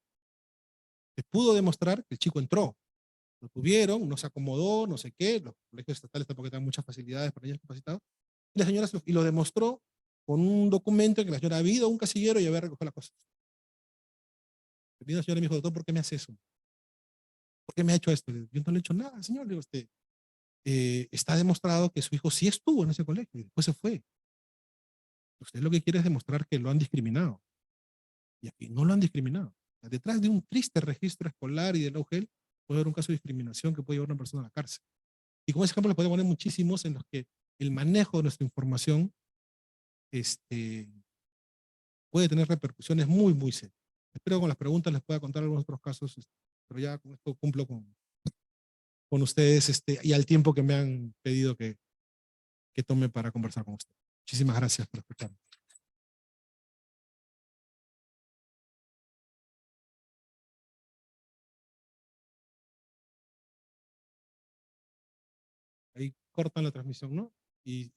Se pudo demostrar que el chico entró, lo tuvieron, no se acomodó, no sé qué, los colegios estatales tampoco dan muchas facilidades para niños discapacitados, y la señora y lo demostró con un documento en que la señora había ido a un casillero y había recogido la cosa. La señora me dijo, doctor, ¿por qué me hace eso? ¿Por qué me ha hecho esto? Yo no le he hecho nada, señor. Le digo, está demostrado que su hijo sí estuvo en ese colegio y después se fue. Usted lo que quiere es demostrar que lo han discriminado. Y aquí no lo han discriminado. Detrás de un triste registro escolar y de la UGEL puede haber un caso de discriminación que puede llevar a una persona a la cárcel. Y como ese ejemplo le puede poner muchísimos en los que el manejo de nuestra información puede tener repercusiones muy, muy serias. Espero que con las preguntas les pueda contar algunos otros casos, pero ya con esto cumplo con ustedes y al tiempo que me han pedido que tome para conversar con ustedes. Muchísimas gracias por escucharme. Ahí cortan la transmisión, ¿no? Y